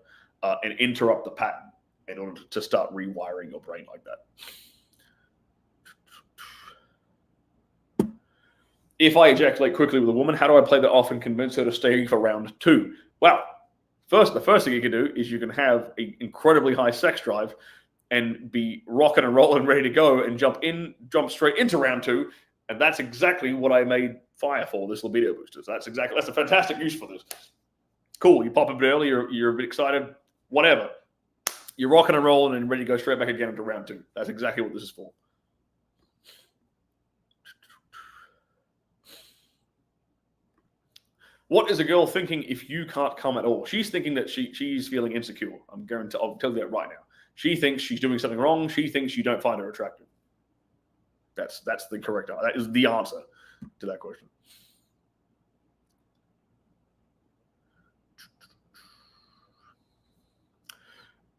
and interrupt the pattern in order to start rewiring your brain like that. If I ejaculate quickly with a woman, how do I play that off and convince her to stay for round 2? Well, the first thing you can do is you can have an incredibly high sex drive and be rocking and rolling, ready to go, and jump straight into round 2. And that's exactly what I made Fire for, this libido booster. So that's a fantastic use for this. Cool, you pop a bit early, you're a bit excited, whatever. You're rocking and rolling and ready to go straight back again into round 2. That's exactly what this is for. What is a girl thinking if you can't come at all? She's thinking that she's feeling insecure. I'll tell you that right now. She thinks she's doing something wrong. She thinks you don't find her attractive. That's the correct answer. That is the answer to that question.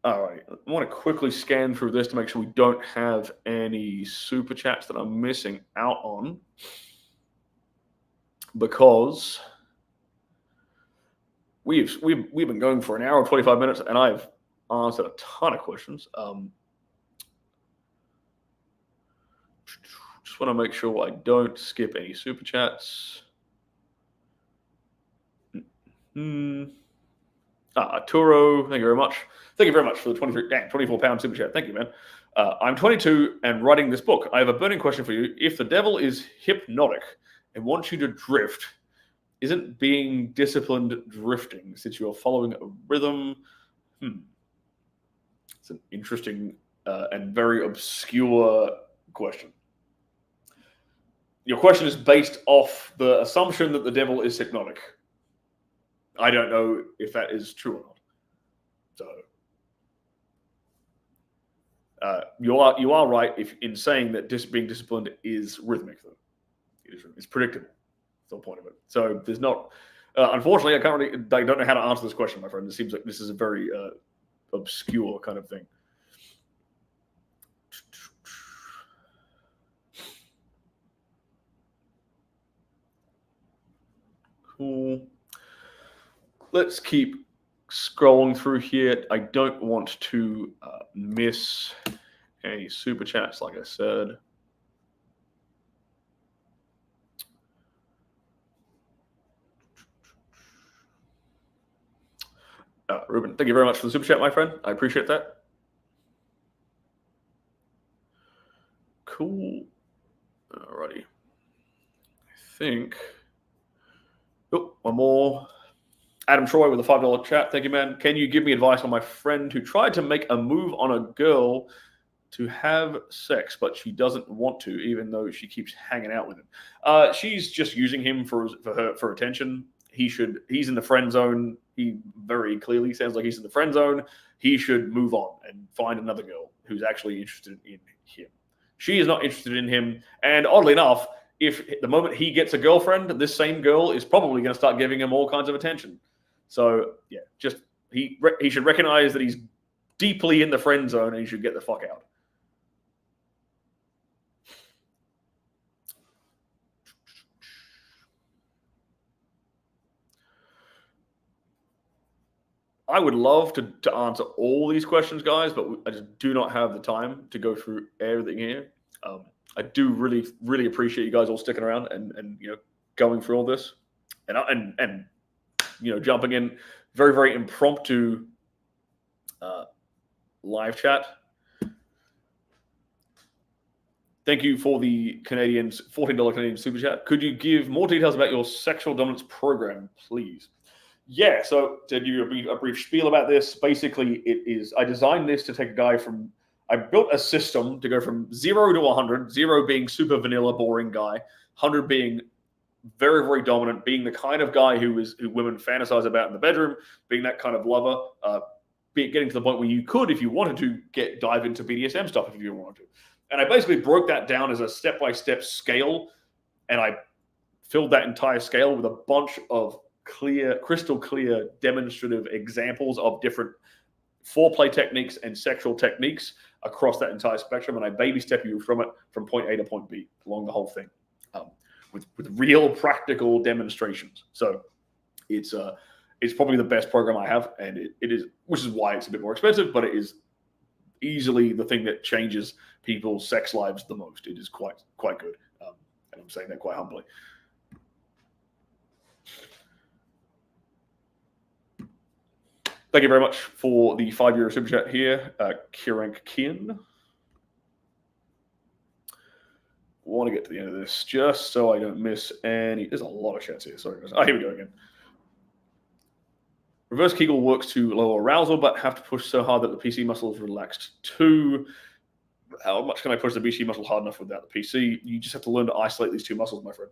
All right, I want to quickly scan through this to make sure we don't have any super chats that I'm missing out on, because we've been going for an hour and 25 minutes, and I've answered a ton of questions. Just want to make sure I don't skip any super chats. Turo, thank you very much. Thank you very much for the 24-pound super chat. Thank you, man. I'm 22 and writing this book. I have a burning question for you. If the devil is hypnotic and wants you to drift, isn't being disciplined drifting since you're following a rhythm? It's an interesting and very obscure question. Your question is based off the assumption that the devil is hypnotic. I don't know if that is true or not. So you are right in saying that being disciplined is rhythmic, though. It's predictable. That's the whole point of it. So there's not. Unfortunately, I don't know how to answer this question, my friend. It seems like this is a very obscure kind of thing. Cool. Let's keep scrolling through here. I don't want to miss any super chats, like I said. Ruben, thank you very much for the super chat, my friend. I appreciate that. Cool. Alrighty. I think. Oh, one more. Adam Troy with a $5 chat. Thank you, man. Can you give me advice on my friend who tried to make a move on a girl to have sex, but she doesn't want to, even though she keeps hanging out with him? She's just using him for attention. He's in the friend zone. He very clearly sounds like he's in the friend zone. He should move on and find another girl who's actually interested in him. She is not interested in him. And oddly enough, if the moment he gets a girlfriend, this same girl is probably going to start giving him all kinds of attention. So yeah, just he should recognize that he's deeply in the friend zone and he should get the fuck out. I would love to answer all these questions, guys, but I just do not have the time to go through everything here. I do really, really appreciate you guys all sticking around and going through all this, and jumping in. Very, very impromptu live chat. Thank you for the $14 Canadian super chat. Could you give more details about your sexual dominance program, please? Yeah, so to give you a brief spiel about this, basically I designed this to take a guy I built a system to go from 0 to 100, 0 being super vanilla, boring guy, 100 being very, very dominant, being the kind of guy who women fantasize about in the bedroom, being that kind of lover, getting to the point where you could, if you wanted to, dive into BDSM stuff if you wanted to. And I basically broke that down as a step-by-step scale, and I filled that entire scale with a bunch of crystal clear demonstrative examples of different foreplay techniques and sexual techniques across that entire spectrum, and I baby step you from point A to point B along the whole thing, with real practical demonstrations. So it's probably the best program I have, and it is, which is why it's a bit more expensive, but it is easily the thing that changes people's sex lives the most. It is quite good, and I'm saying that quite humbly. Thank you very much for the €5 super chat here, Kirank Kian. Want to get to the end of this just so I don't miss any. There's a lot of chats here. Sorry, guys. Oh, here we go again. Reverse Kegel works to lower arousal, but have to push so hard that the PC muscle is relaxed too. How much can I push the BC muscle hard enough without the PC? You just have to learn to isolate these two muscles, my friend.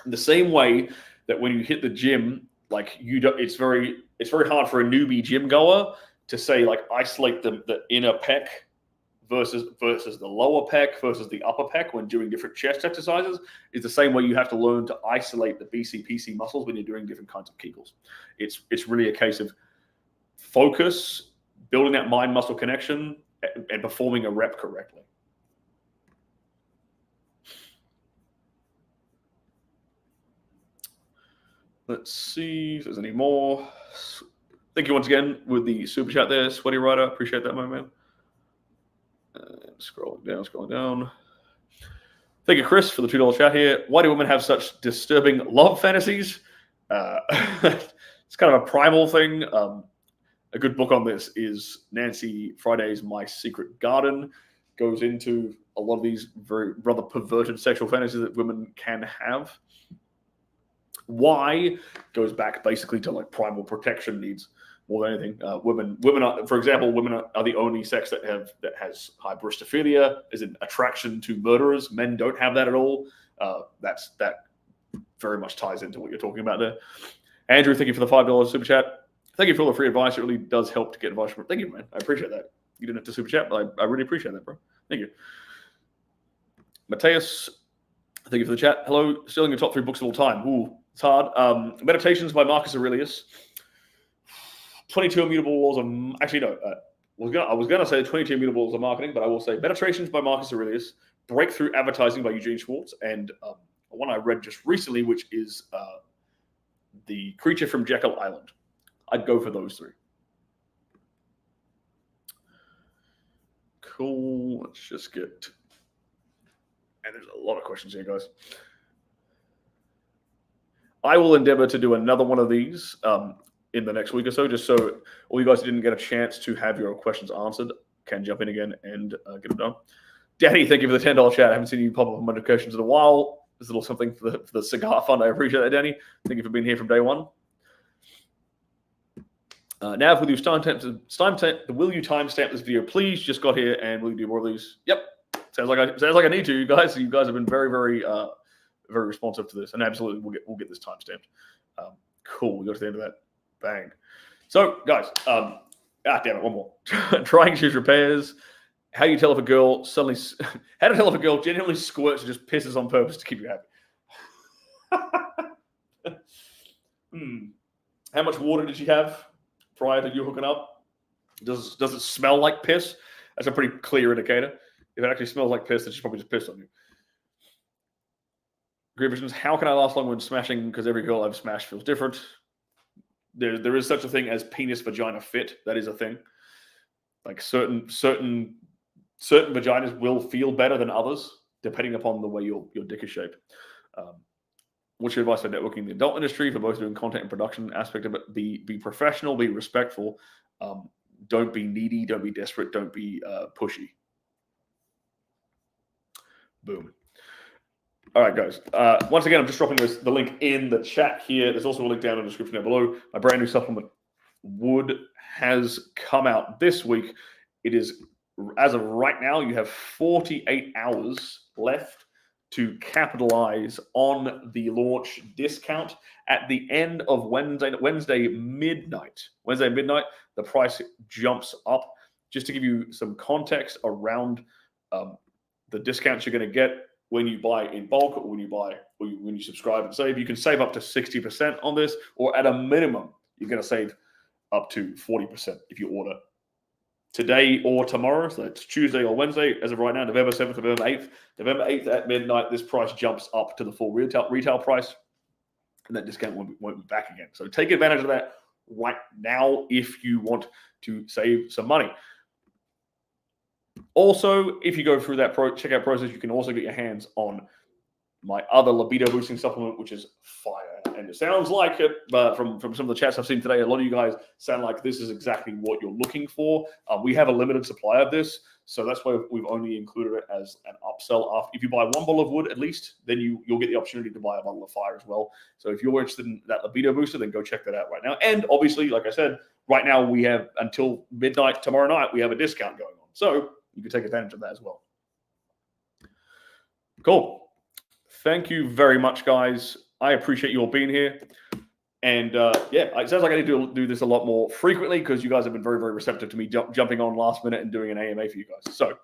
In the same way that when you hit the gym, like it's very hard for a newbie gym goer to say like isolate the inner pec versus the lower pec versus the upper pec when doing different chest exercises. Is the same way you have to learn to isolate the BC-PC muscles when you're doing different kinds of Kegels. It's really a case of focus, building that mind-muscle connection, and performing a rep correctly. Let's see if there's any more. Thank you once again with the super chat there, Sweaty Rider. Appreciate that, my man. Scrolling down. Thank you, Chris, for the $2 chat here. Why do women have such disturbing love fantasies? It's kind of a primal thing. A good book on this is Nancy Friday's My Secret Garden. Goes into a lot of these very rather perverted sexual fantasies that women can have. Why goes back basically to like primal protection needs more than anything. Women are, for example, women are the only sex that has hybristophilia, is an attraction to murderers. Men don't have that at all. That very much ties into what you're talking about there. Andrew, thank you for the $5 super chat. Thank you for all the free advice. It really does help to get advice from. Thank you, man. I appreciate that. You didn't have to super chat, but I really appreciate that, bro. Thank you. Mateus, thank you for the chat. Hello, still in your top 3 books of all time. Ooh, it's hard. Meditations by Marcus Aurelius. 22 Immutable Laws of... Actually, no. I was gonna say 22 Immutable Laws of Marketing, but I will say Meditations by Marcus Aurelius, Breakthrough Advertising by Eugene Schwartz, and one I read just recently, which is The Creature from Jekyll Island. I'd go for those 3. Cool. Let's just get... And there's a lot of questions here, guys. I will endeavor to do another one of these in the next week or so, just so all you guys who didn't get a chance to have your questions answered can jump in again and get them done. Danny, thank you for the $10 chat. I haven't seen you pop up on my notifications in a while. There's a little something for the cigar fund. I appreciate that, Danny. Thank you for being here from day one. Nav, will you timestamp this video, please? Just got here, and will you do more of these? Yep. Sounds like I need to. You guys have been very, very, very responsive to this, and absolutely, we'll get this timestamped. Cool. We got to the end of that. Bang. So, guys, damn it, one more. Trying shoes repairs. How do you tell if a girl genuinely squirts or just pisses on purpose to keep you happy? How much water did she have prior to you hooking up? Does it smell like piss? That's a pretty clear indicator. If it actually smells like piss, then she's probably just pissed on you. Great visions. How can I last long when smashing? Because every girl I've smashed feels different. There is such a thing as penis vagina fit. That is a thing. Like certain vaginas will feel better than others, depending upon the way your dick is shaped. What's your advice for networking in the adult industry, for both doing content and production aspect of it? Be professional, be respectful. Don't be needy, don't be desperate, don't be pushy. Boom. All right, guys. Once again, I'm just dropping the link in the chat here. There's also a link down in the description down below. My brand new supplement, Wood, has come out this week. It is, as of right now, you have 48 hours left to capitalize on the launch discount. At the end of Wednesday midnight, the price jumps up. Just to give you some context around the discounts you're going to get when you buy in bulk, or when you subscribe and save, you can save up to 60% on this, or at a minimum, you're going to save up to 40% if you order today or tomorrow. So it's Tuesday or Wednesday. As of right now, November 7th, November 8th. November 8th at midnight, this price jumps up to the full retail price, and that discount won't be back again. So take advantage of that right now if you want to save some money. Also, if you go through that checkout process, you can also get your hands on my other libido boosting supplement, which is fire. and it sounds like it, but from some of the chats I've seen today, a lot of you guys sound like this is exactly what you're looking for. We have a limited supply of this, so that's why we've only included it as an upsell. If you buy one bottle of wood at least, then you'll get the opportunity to buy a bottle of fire as well. So if you're interested in that libido booster, then go check that out right now. And obviously, like I said, right now we have until midnight tomorrow night, we have a discount going on. So you can take advantage of that as well. Cool. Thank you very much, guys. I appreciate you all being here. And yeah, it sounds like I need to do this a lot more frequently because you guys have been very, very receptive to me jumping on last minute and doing an AMA for you guys. So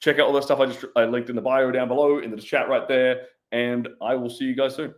check out all the stuff I linked in the bio down below, in the chat right there. And I will see you guys soon.